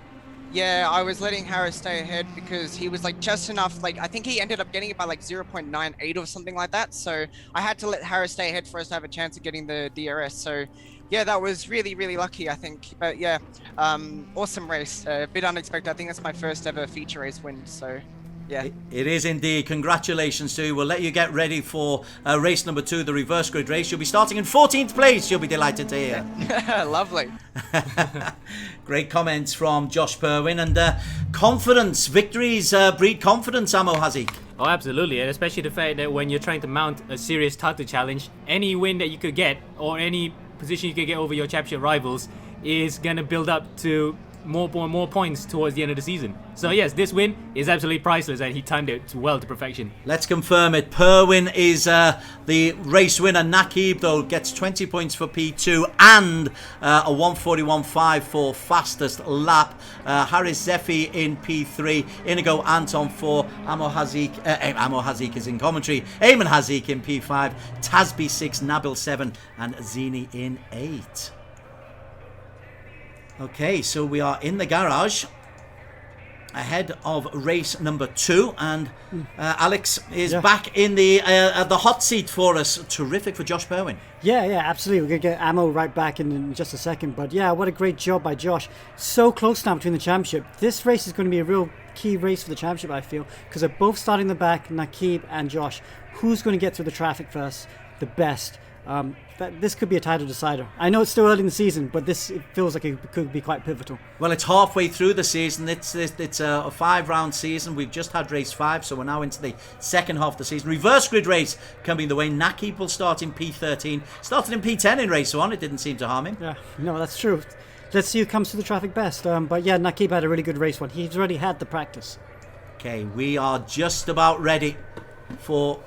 Yeah, I was letting Harris stay ahead because he was like just enough, like I think he ended up getting it by like 0.98 or something like that. So I had to let Harris stay ahead for us to have a chance of getting the DRS. So yeah, that was really, really lucky, I think. But yeah, awesome race. A bit unexpected. I think that's my first ever feature race win. So yeah. It is indeed. Congratulations to you. We'll let you get ready for race number 2, the reverse grid race. You'll be starting in 14th place. You'll be delighted to hear. Lovely. Great comments from Josh Purwien. And confidence, victories breed confidence, Amo Hazik. Oh, absolutely. And especially the fact that when you're trying to mount a serious title challenge, any win that you could get or any position you could get over your championship rivals is going to build up to more points towards the end of the season. So yes, this win is absolutely priceless and he timed it well to perfection. Let's confirm it. Purwien is the race winner. Naquib, though, gets 20 points for P2 and a 141.5 for fastest lap. Harris Zephi in P3. Inigo Anton 4. Amo Hazik is in commentary. Ayman Hazik in P5. Tasby 6. Nabil 7. And Zini in 8. Okay, so we are in the garage ahead of race number 2, and Alex is back in the hot seat for us. Terrific for Josh Purwien. Yeah, absolutely. We're going to get Ammo right back in just a second. But yeah, what a great job by Josh. So close now between the championship. This race is going to be a real key race for the championship, I feel, because they're both starting the back, Naquib and Josh. Who's going to get through the traffic first? The best. This could be a title decider. I know it's still early in the season, but it feels like it could be quite pivotal. Well, it's halfway through the season. It's a 5-round season. We've just had race 5, so we're now into the second half of the season. Reverse grid race coming the way. Naquib will start in P13. Started in P10 in race 1. It didn't seem to harm him. Yeah, no, that's true. Let's see who comes to the traffic best. But yeah, Naquib had a really good race 1. He's already had the practice. Okay, we are just about ready for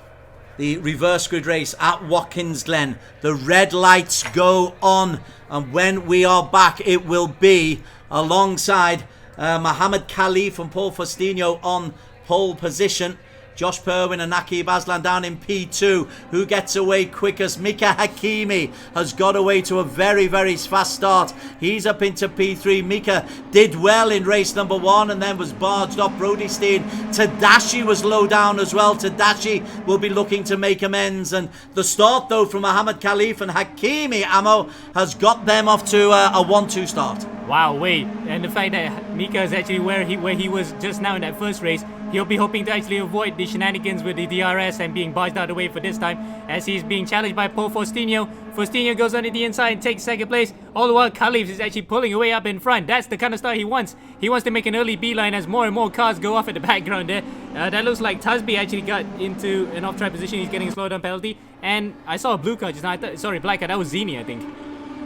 the reverse grid race at Watkins Glen. The red lights go on, and when we are back, it will be alongside Mohammed Khalif and Paul Faustino on pole position. Josh Purwien and Naquib Azlan down in P2. Who gets away quickest? Mika Hakimi has got away to a very, very fast start. He's up into P3. Mika did well in race number 1 and then was barged up. Brodestein. Tadashi was low down as well. Tadashi will be looking to make amends. And the start, though, from Mohammed Khalif and Hakimi, Amo, has got them off to a 1-2 start. Wow, wait. And the fact that Mika is actually where he was just now in that first race, he'll be hoping to actually avoid the shenanigans with the DRS and being barged out of the way for this time, as he's being challenged by Paul Faustino. Faustino goes on to the inside and takes second place, all the while Khalif is actually pulling away up in front. That's the kind of start he wants. He wants to make an early beeline as more and more cars go off at the background there. That looks like Tasby actually got into an off-track position. He's getting a slowdown penalty. And I saw a blue car just now. Black car. That was Zini, I think.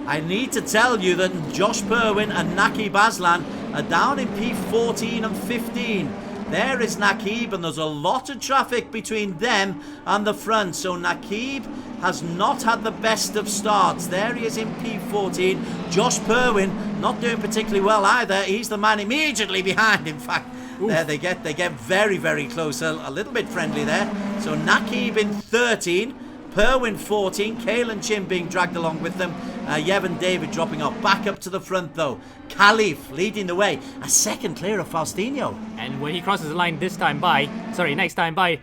I need to tell you that Josh Purwien and Naquib Azlan are down in P14 and 15. There is Naquib, and there's a lot of traffic between them and the front. So Naquib has not had the best of starts. There he is in P14. Josh Purwien not doing particularly well either. He's the man immediately behind, in fact. Oof. There they get very, very close. A little bit friendly there. So Naquib in 13. Purwien 14, Kale and Chin being dragged along with them. Yevon David dropping off. Back up to the front though. Khalif leading the way. A second clear of Faustino. And when he crosses the line next time by,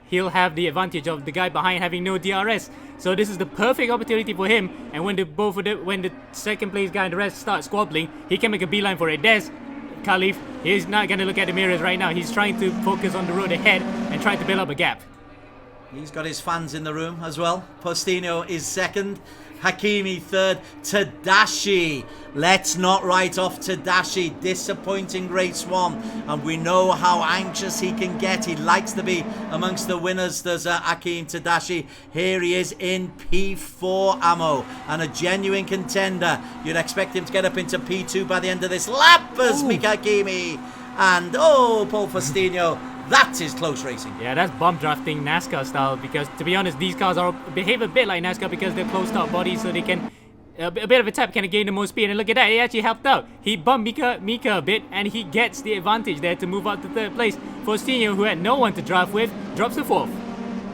he'll have the advantage of the guy behind having no DRS. So this is the perfect opportunity for him. And when the second place guy and the rest start squabbling, he can make a beeline for it. There's Khalif. He's not going to look at the mirrors right now. He's trying to focus on the road ahead and trying to build up a gap. He's got his fans in the room as well. Faustino is second. Hakimi third. Tadashi. Let's not write off Tadashi. Disappointing race one. And we know how anxious he can get. He likes to be amongst the winners. There's Aqeem Tadashi. Here he is in P4 ammo. And a genuine contender. You'd expect him to get up into P2 by the end of this lap as Mika Hakimi. And Paul Faustino. That is close racing. Yeah, that's bump drafting NASCAR style, because to be honest, these cars behave a bit like NASCAR because they're closed out bodies, so they can a bit of a tap can gain the most speed. And look at that, he actually helped out. He bumped Mika a bit, and he gets the advantage there to move up to third place. Faustino, who had no one to draft with, drops to fourth.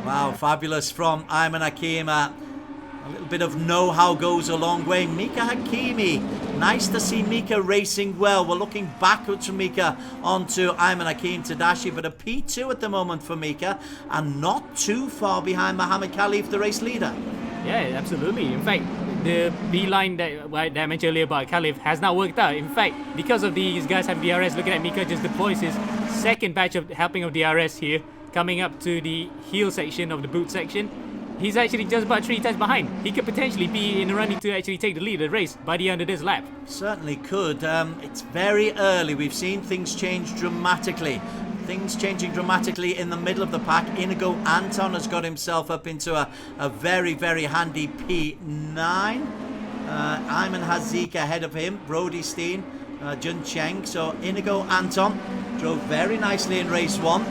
Wow, fabulous from Ayman Aqeem. A little bit of know-how goes a long way. Mika Hakimi. Nice to see Mika racing well. We're looking backwards from Mika onto Ayman Aqeem Tadashi, but a P2 at the moment for Mika, and not too far behind Mohammed Khalif, the race leader. Yeah, absolutely. In fact, the beeline that I mentioned earlier about Khalif has not worked out. In fact, because of these guys have DRS, looking at Mika just deploys his second batch of helping of DRS here, coming up to the heel section of the boot section. He's actually just about 3 times behind. He could potentially be in the running to actually take the lead of the race by the end of this lap. Certainly could. It's very early. We've seen things change dramatically. Things changing dramatically in the middle of the pack. Inigo Anton has got himself up into a very, very handy P9. Ayman Hazik ahead of him. Brody Steen, Jun Cheng. So Inigo Anton drove very nicely in race 1.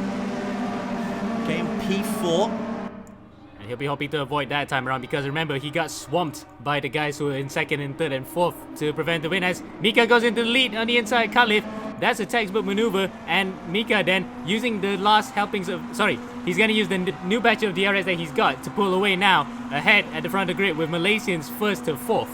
Came P4. He'll be hoping to avoid that time around, because remember, he got swamped by the guys who were in second and third and fourth to prevent the win. As Mika goes into the lead on the inside, Khalif. That's a textbook maneuver, and Mika then using the last helpings of... he's going to use the new batch of DRS that he's got to pull away now ahead at the front of the grid with Malaysians first to fourth.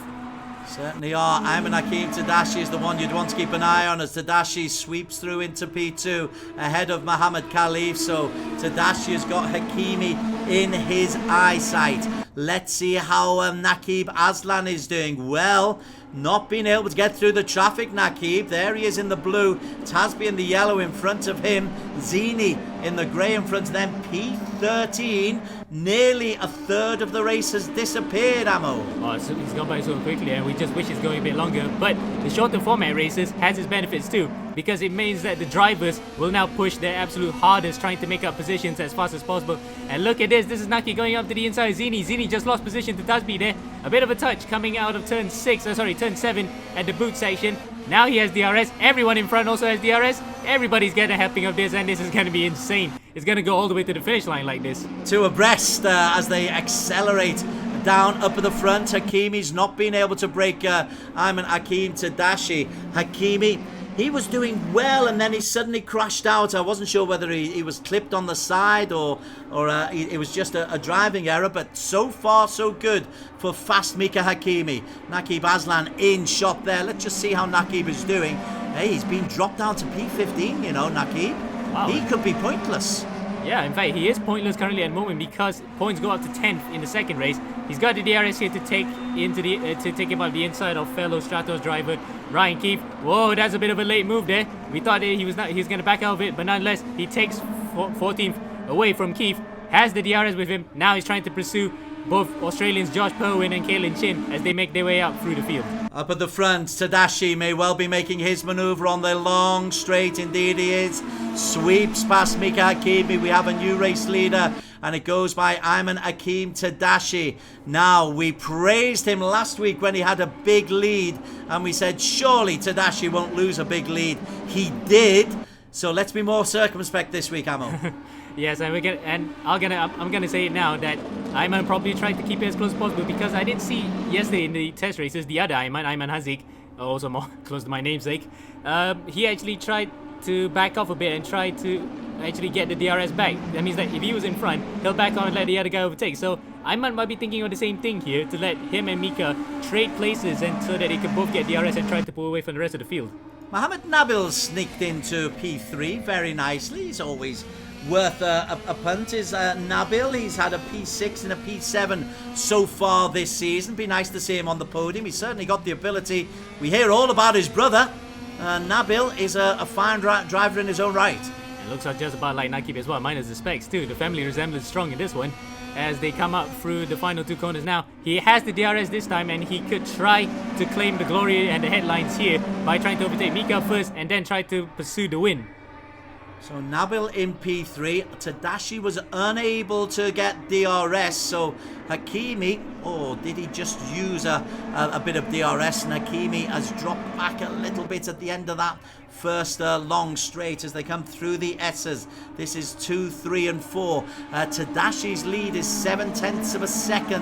Certainly are. Ayman Aqeem Tadashi is the one you'd want to keep an eye on as Tadashi sweeps through into P2 ahead of Mohammed Khalif. So Tadashi has got Hakimi in his eyesight. Let's see how Naquib Azlan is doing. Well, not being able to get through the traffic, Naquib. There he is in the blue. Tasby in the yellow in front of him. Zini in the grey in front of them. P13. Nearly a third of the race has disappeared, Ammo. Oh, so he's gone by so quickly, and we just wish it's going a bit longer. But the shorter format races has its benefits too, because it means that the drivers will now push their absolute hardest, trying to make up positions as fast as possible. And look at this. This is Naki going up to the inside. Zini just lost position to Tasby there. A bit of a touch coming out of turn 7 at the boot section. Now he has DRS. Everyone in front also has DRS. Everybody's getting a helping of this, and this is going to be insane. It's going to go all the way to the finish line like this. Two abreast as they accelerate down up at the front. Hakimi's not been able to break Ayman Aqeem Tadashi. Hakimi, he was doing well, and then he suddenly crashed out. I wasn't sure whether he was clipped on the side or it was just a driving error, but so far so good for fast Mika Hakimi. Naquib Azlan in shot there. Let's just see how Naquib is doing. Hey, he's been dropped down to P15, you know, Naquib. Wow. He could be pointless. Yeah, in fact, he is pointless currently at the moment because points go up to 10th in the second race. He's got the DRS here to take him out the inside of fellow Stratos driver Ryan Keefe. Whoa, that's a bit of a late move there. We thought he was going to back out of it, but nonetheless, he takes 14th away from Keefe. Has the DRS with him. Now he's trying to pursue both Australians Josh Purwien and Kalen Chin as they make their way up through the field. Up at the front, Tadashi may well be making his manoeuvre on the long straight. Indeed he is. Sweeps past Mika Hakimi. We have a new race leader, and it goes by Ayman Aqeem Tadashi. Now, we praised him last week when he had a big lead, and we said surely Tadashi won't lose a big lead. He did. So let's be more circumspect this week, Amo. Yes, and I'm gonna say it now that Ayman probably tried to keep it as close as possible, because I did see yesterday in the test races the other Ayman Hazik, also more close to my namesake. He actually tried to back off a bit and try to actually get the DRS back. That means that if he was in front, he'll back on and let the other guy overtake. So Ayman might be thinking of the same thing here to let him and Mika trade places and so that they can both get DRS and try to pull away from the rest of the field. Mohammed Nabil sneaked into P3 very nicely. He's always worth a punt, is Nabil. He's had a P6 and a P7 so far this season. Be nice to see him on the podium. He's certainly got the ability. We hear all about his brother. Nabil is a fine driver in his own right. It looks like just about like Naquib as well, minus the specs too. The family resemblance strong in this one. As they come up through the final two corners now, he has the DRS this time and he could try to claim the glory and the headlines here by trying to overtake Mika first and then try to pursue the win. So Nabil in P3, Tadashi was unable to get DRS, so Hakimi, did he just use a bit of DRS? And Hakimi has dropped back a little bit at the end of that first long straight as they come through the S's. This is 2, 3 and 4. Tadashi's lead is 7/10 of a second.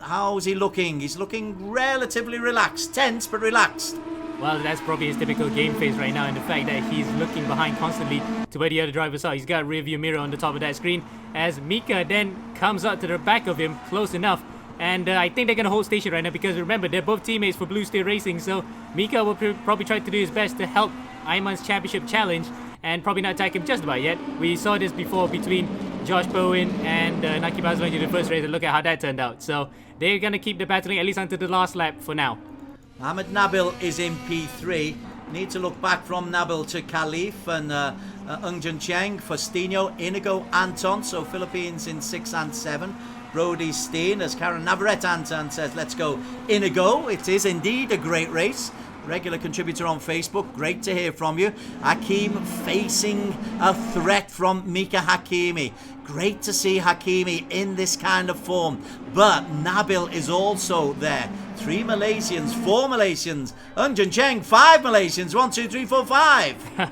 How's he looking? He's looking relatively relaxed, tense but relaxed. Well, that's probably his typical game phase right now, and the fact that he's looking behind constantly to where the other drivers are. He's got a rear view mirror on the top of that screen as Mika then comes up to the back of him, close enough. And I think they're going to hold station right now because remember, they're both teammates for Blue Steel Racing, so Mika will probably try to do his best to help Ayman's championship challenge and probably not attack him just about yet. We saw this before between Josh Purwien and Naquib Azlan in the first race, and look at how that turned out. So they're going to keep the battling at least until the last lap for now. Mohammed Nabil is in P3. Need to look back from Nabil to Khalif and Ungjun Cheng, Faustino, Inigo Anton, so Philippines in 6 and 7. Brody Steen, as Karen Navarrete Anton says, let's go Inigo. It is indeed a great race. Regular contributor on Facebook, great to hear from you. Aqeem facing a threat from Mika Hakimi. Great to see Hakimi in this kind of form. But Nabil is also there. 3 Malaysians, 4 Malaysians. Ungjun Cheng, 5 Malaysians. 1, 2, 3, 4, 5.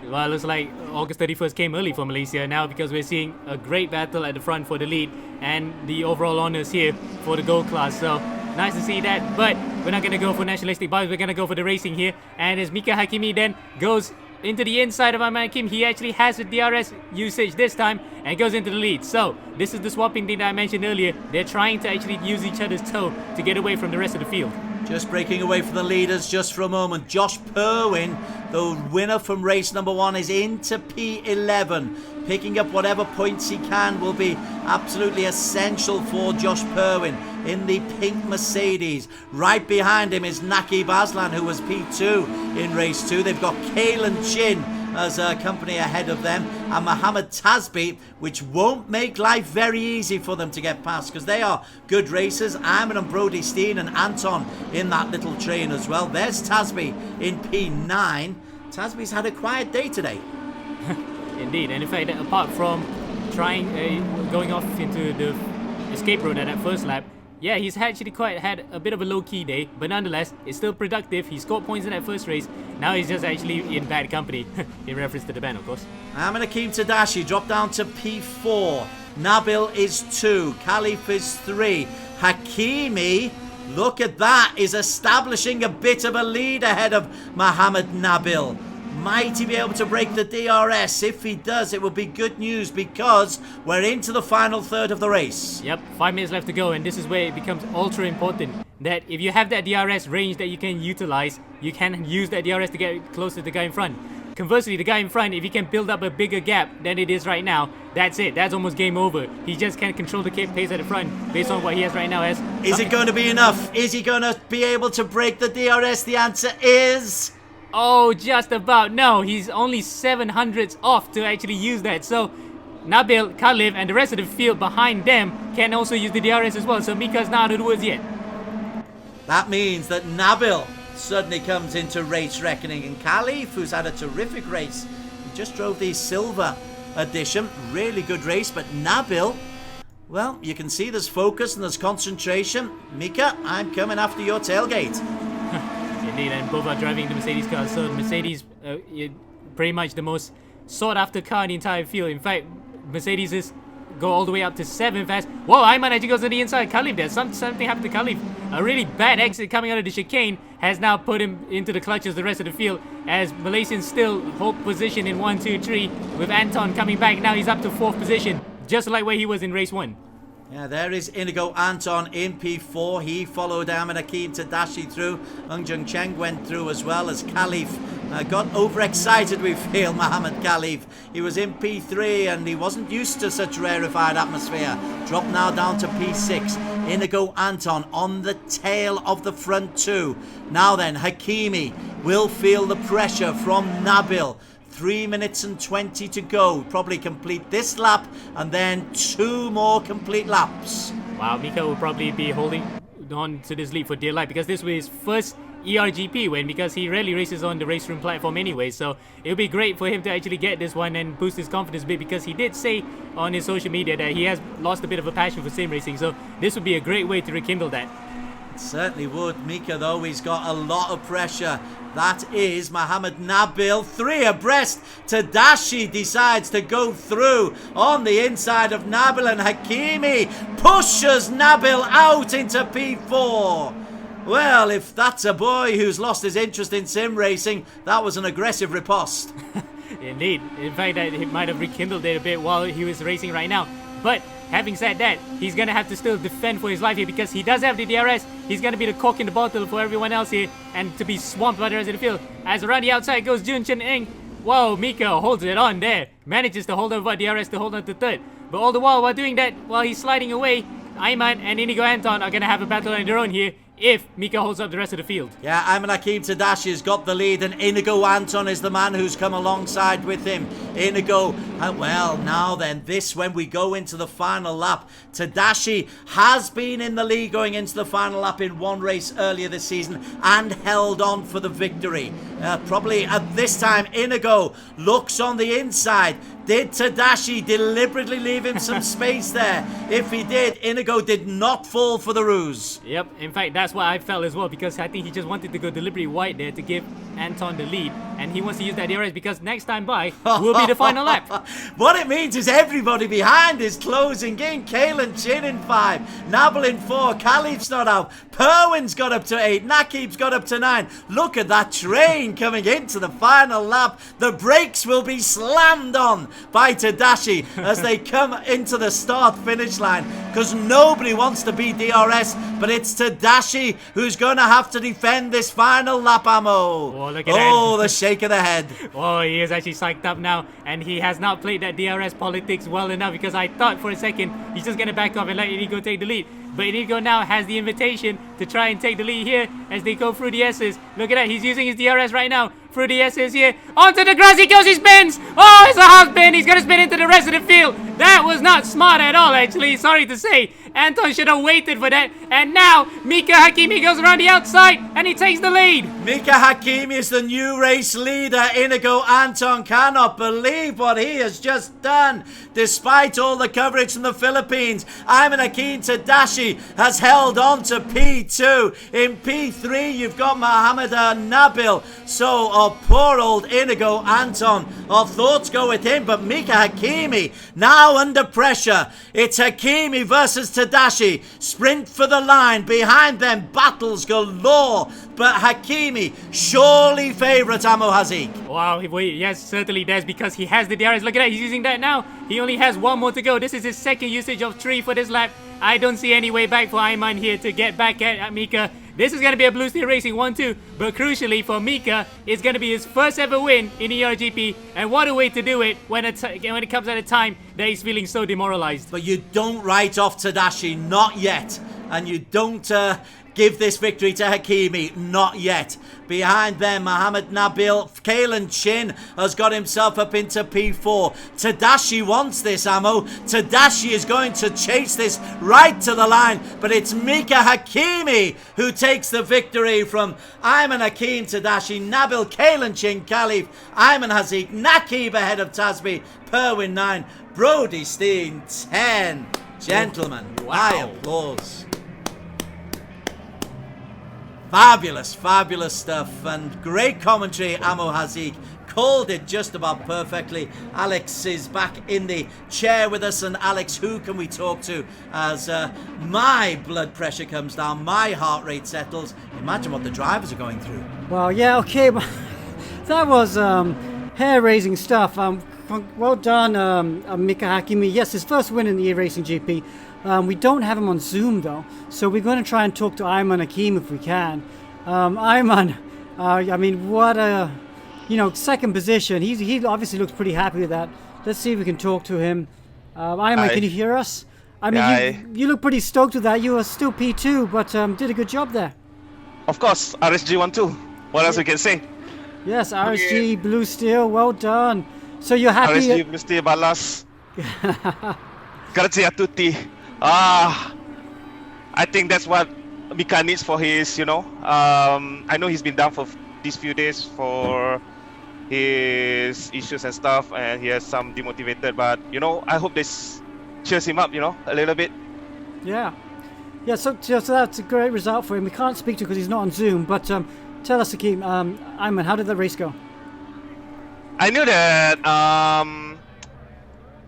Well, it looks like August 31st came early for Malaysia now because we're seeing a great battle at the front for the lead and the overall honours here for the gold class. So nice to see that, but we're not going to go for nationalistic bias, we're going to go for the racing here. And as Mika Hakimi then goes into the inside of Ayman Aqeem, he actually has the DRS usage this time and goes into the lead. So this is the swapping thing that I mentioned earlier. They're trying to actually use each other's toe to get away from the rest of the field. Just breaking away from the leaders just for a moment. Josh Purwien, the winner from race number 1, is into P11. Picking up whatever points he can will be absolutely essential for Josh Purwien in the pink Mercedes. Right behind him is Naquib Azlan, who was P2 in race 2. They've got Kalen Chin as a company ahead of them, and Mohammed Tasbi, which won't make life very easy for them to get past because they are good racers. Ayman and Brody Steen and Anton in that little train as well. There's Tasbi in P9. Tasbi's had a quiet day today. Indeed, and in fact, apart from trying going off into the escape road at that first lap, yeah, he's actually had a bit of a low-key day, but nonetheless, it's still productive. He scored points in that first race. Now he's just actually in bad company, in reference to the ban, of course. Ayman Aqeem Tadashi dropped down to P4. Nabil is 2. Khalif is 3. Hakimi, look at that, is establishing a bit of a lead ahead of Mohammed Nabil. Might he be able to break the DRS? If he does, it will be good news because we're into the final third of the race. Yep, 5 minutes left to go, and this is where it becomes ultra important that if you have that DRS range that you can utilize, you can use that DRS to get closer to the guy in front. Conversely, the guy in front, if he can build up a bigger gap than it is right now, that's it. That's almost game over. He just can't control the pace at the front based on what he has right now. Is it going to be enough? Is he going to be able to break the DRS? The answer is... oh, just about. No, he's only 700ths off to actually use that. So Nabil, Khalif, and the rest of the field behind them can also use the DRS as well. So Mika's not out of the woods yet. That means that Nabil suddenly comes into race reckoning, and Khalif, who's had a terrific race, he just drove the silver edition, really good race. But Nabil, well, you can see there's focus and there's concentration. Mika, I'm coming after your tailgate. Indeed, and both are driving the Mercedes car. So Mercedes, pretty much the most sought after car in the entire field. In fact, Mercedes is go all the way up to 7th as... whoa, Ayman actually goes on the inside. Khalif there. Something happened to Khalif. A really bad exit coming out of the chicane has now put him into the clutches of the rest of the field as Malaysians still hold position in 1, 2, 3 with Anton coming back. Now he's up to 4th position, just like where he was in race 1. Yeah, there is Inigo Anton in P4. He followed Ayman Aqeem to Dashi through. Ung Jung Cheng went through as well as Khalif. Got overexcited, we feel, Mohammed Khalif. He was in P3 and he wasn't used to such rarefied atmosphere. Dropped now down to P6. Inigo Anton on the tail of the front two. Now then, Hakimi will feel the pressure from Nabil. 3 minutes and 20 to go. Probably complete this lap and then 2 more complete laps. Wow, Mika will probably be holding on to this lead for dear life because this was his first ERGP win, because he rarely races on the race room platform anyway, so it'll be great for him to actually get this one and boost his confidence a bit, because he did say on his social media that he has lost a bit of a passion for sim racing, so this would be a great way to rekindle that. It certainly would. Mika, though, he's got a lot of pressure. That is Mohammed Nabil, 3 abreast. Tadashi decides to go through on the inside of Nabil, and Hakimi pushes Nabil out into P4. Well, if that's a boy who's lost his interest in sim racing, that was an aggressive riposte. Indeed. In fact, he might have rekindled it a bit while he was racing right now. But having said that, he's going to have to still defend for his life here, because he does have the DRS. He's going to be the cork in the bottle for everyone else here and to be swamped by the rest of the field. As around the outside goes Jun Chen Eng. Whoa, Mika holds it on there. Manages to hold over DRS to hold on to third. But all the while doing that, while he's sliding away, Ayman and Inigo Anton are going to have a battle on their own here if Mika holds up the rest of the field. Yeah, Ayman Aqeem Tadashi has got the lead, and Inigo Anton is the man who's come alongside with him. Inigo, well, now then, this when we go into the final lap. Tadashi has been in the lead going into the final lap in one race earlier this season and held on for the victory. Probably at this time, Inigo looks on the inside. Did Tadashi deliberately leave him some space there? If he did, Inigo did not fall for the ruse. Yep, in fact, that's what I felt as well, because I think he just wanted to go deliberately wide there to give Anton the lead, and he wants to use that DRS because next time by will be the final lap. What it means is everybody behind is closing in. Kalen Chin in 5, Nabil in 4, Khalif's not out, Purwien's got up to 8, Naquib's got up to 9. Look at that train coming into the final lap. The brakes will be slammed on by Tadashi as they come into the start-finish line, because nobody wants to be DRS, but it's Tadashi who's going to have to defend this final lap, Ammo. Oh, look at that. Oh, the shake of the head. Oh, he is actually psyched up now, and he has not played that DRS politics well enough, because I thought for a second he's just going to back off and let Inigo take the lead. But Inigo now has the invitation to try and take the lead here as they go through the S's. Look at that, he's using his DRS right now. Through the S's here. Onto the grass he goes, he spins! Oh, it's a hard spin, he's going to spin into the rest of the field. That was not smart at all, actually, sorry to say. Anton should have waited for that. And now, Mika Hakimi goes around the outside and he takes the lead. Mika Hakimi is the new race leader. Inigo Anton cannot believe what he has just done. Despite all the coverage from the Philippines, Ayman Aqeem Tadashi has held on to P2. In P3, you've got Mohammed Nabil. So, poor old Inigo Anton. Our thoughts go with him, but Mika Hakimi now under pressure. It's Hakimi versus Tadashi. Sprint for the line. Behind them, battles galore. But Hakimi, surely favourite, Amo Hazik. Wow, yes, certainly does, because he has the DRS. Look at that, he's using that now. He only has 1 more to go. This is his second usage of 3 for this lap. I don't see any way back for Ayman here to get back at Mika. This is going to be a Blue Steel Racing 1-2, but crucially for Mika, it's going to be his first ever win in ERGP, and what a way to do it when it comes at a time that he's feeling so demoralized. But you don't write off Tadashi, not yet, and you don't give this victory to Hakimi, not yet. Behind them, Mohammed Nabil, Kalen Chin has got himself up into P4. Tadashi wants this, Ammo. Tadashi is going to chase this right to the line, but it's Mika Hakimi who takes the victory from Ayman Aqeem Tadashi, Nabil, Kalen Chin, Khalif, Ayman Hazik, Naquib ahead of Tasbi, Purwien 9, Brody Steen 10. Gentlemen, high applause. Fabulous, fabulous stuff, and great commentary. Amo Hazik called it just about perfectly. Alex is back in the chair with us, and Alex, who can we talk to as my blood pressure comes down, my heart rate settles? Imagine what the drivers are going through. Well, yeah, okay, but that was hair-raising stuff. Well done, Mika Hakimi. Yes, his first win in the eRacing GP. We don't have him on Zoom though, so we're going to try and talk to Ayman Aqeem if we can. Ayman, I mean, what a, second position. He obviously looks pretty happy with that. Let's see if we can talk to him. Ayman, can you hear us? I mean, you look pretty stoked with that. You are still P2, but did a good job there. Of course, RSG won too. What else we can say? Yes, RSG, Blue Steel, well done. So you're happy? RSG, Blue Steel, balas. Grazie a tutti. I think that's what Mika needs for his, I know he's been down for these few days for his issues and stuff, and he has some demotivated, but, I hope this cheers him up, a little bit. Yeah. Yeah, so that's a great result for him. We can't speak to him because he's not on Zoom, but tell us, Hakeem, Ayman, how did the race go? I knew that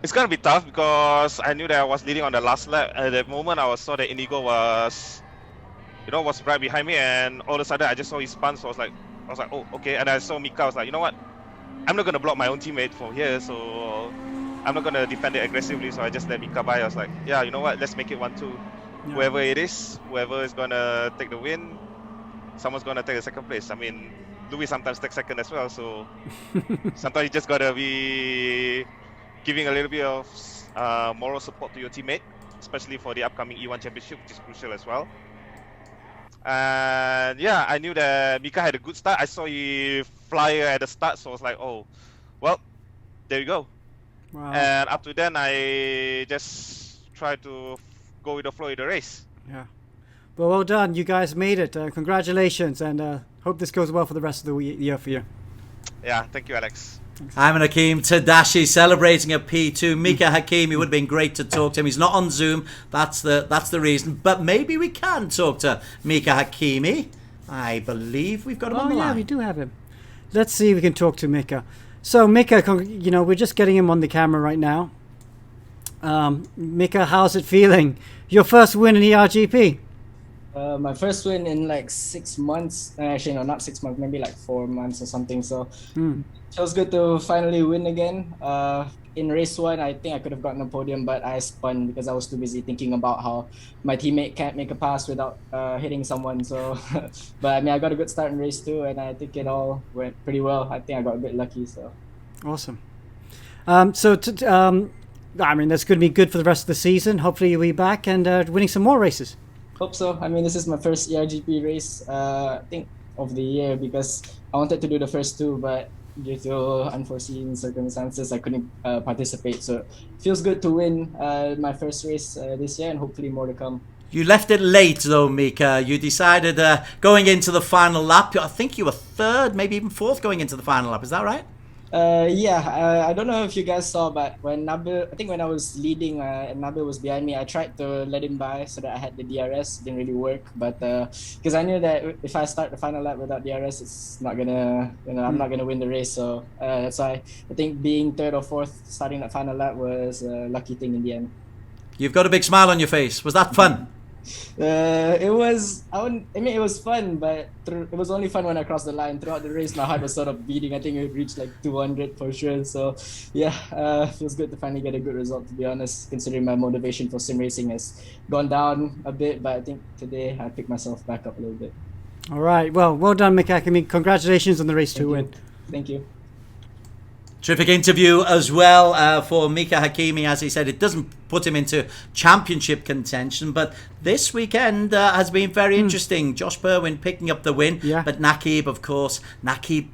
it's gonna be tough because I knew that I was leading on the last lap. At that moment, I saw that Inigo was right behind me, and all of a sudden I just saw his spun. So I was like, oh, okay. And I saw Mika. I was like, you know what? I'm not gonna block my own teammate from here, so I'm not gonna defend it aggressively. So I just let Mika by. I was like, yeah, you know what? Let's make it 1-2. Yeah. Whoever it is, whoever is gonna take the win, someone's gonna take the second place. I mean, Louis sometimes takes second as well, so sometimes you just gotta be giving a little bit of moral support to your teammate, especially for the upcoming E1 Championship, which is crucial as well. And yeah, I knew that Mika had a good start. I saw he fly at the start, so I was like, oh, well, there you go. Wow. And up to then, I just tried to go with the flow of the race. Yeah. Well done. You guys made it. Congratulations, and hope this goes well for the rest of the year for you. Yeah, thank you, Alex. Ayman Aqeem, Tadashi celebrating a P2. Mika Hakimi, would have been great to talk to him. He's not on Zoom. That's the reason. But maybe we can talk to Mika Hakimi. I believe we've got him on the line. Yeah, we do have him. Let's see if we can talk to Mika. So Mika, we're just getting him on the camera right now. Mika, how's it feeling? Your first win in eRGP? My first win in like 6 months. Actually, no, not 6 months, maybe like 4 months or something. So feels good to finally win again. In race 1, I think I could have gotten a podium, but I spun because I was too busy thinking about how my teammate can't make a pass without hitting someone. So, but I mean, I got a good start in race 2, and I think it all went pretty well. I think I got a bit lucky. So awesome. I mean, that's going to be good for the rest of the season. Hopefully, you'll be back and winning some more races. Hope so. I mean, this is my first eRGP race, I think, of the year, because I wanted to do the first 2, but due to unforeseen circumstances, I couldn't participate. So it feels good to win my first race this year, and hopefully more to come. You left it late though, Mika. You decided going into the final lap, I think you were 3rd, maybe even 4th going into the final lap. Is that right? I don't know if you guys saw, but when Nabil, I think when I was leading and Nabil was behind me, I tried to let him by so that I had the DRS. It didn't really work, but because I knew that if I start the final lap without DRS, it's not gonna, I'm not gonna win the race. So that's why I think being 3rd or 4th starting that final lap was a lucky thing in the end. You've got a big smile on your face. Was that fun? It was fun, but it was only fun when I crossed the line. Throughout the race, my heart was sort of beating. I think it reached like 200 for sure. So yeah, feels good to finally get a good result, to be honest, considering my motivation for sim racing has gone down a bit, but I think today I picked myself back up a little bit. All right, well done, Mika Hakimi. Congratulations on the race 2 win. Thank you. Terrific interview as well for Mika Hakimi. As he said, it doesn't put him into championship contention, but this weekend has been very interesting. Josh Purwien picking up the win, but Naquib, of course,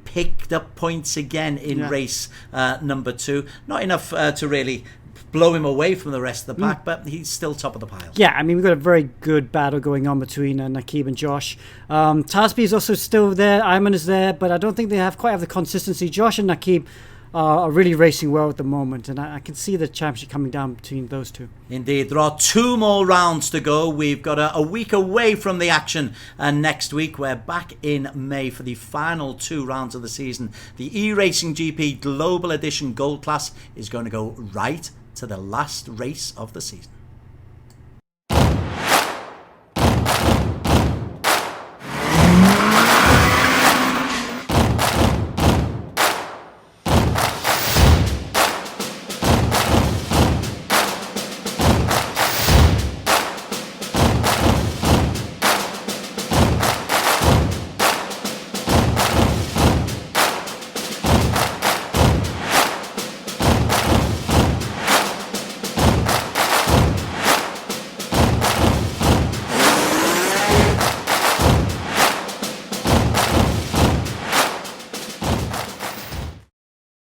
picked up points again in race number 2. Not enough to really blow him away from the rest of the pack, but he's still top of the pile. Yeah, I mean, we've got a very good battle going on between Naquib and Josh. Tasby is also still there, Ayman is there, but I don't think they quite have the consistency. Josh and Naquib are really racing well at the moment, and I can see the championship coming down between those two. Indeed, there are 2 more rounds to go. We've got a week away from the action, and next week we're back in May for the final 2 rounds of the season. The eRacing GP Global Edition Gold Class is going to go right to the last race of the season.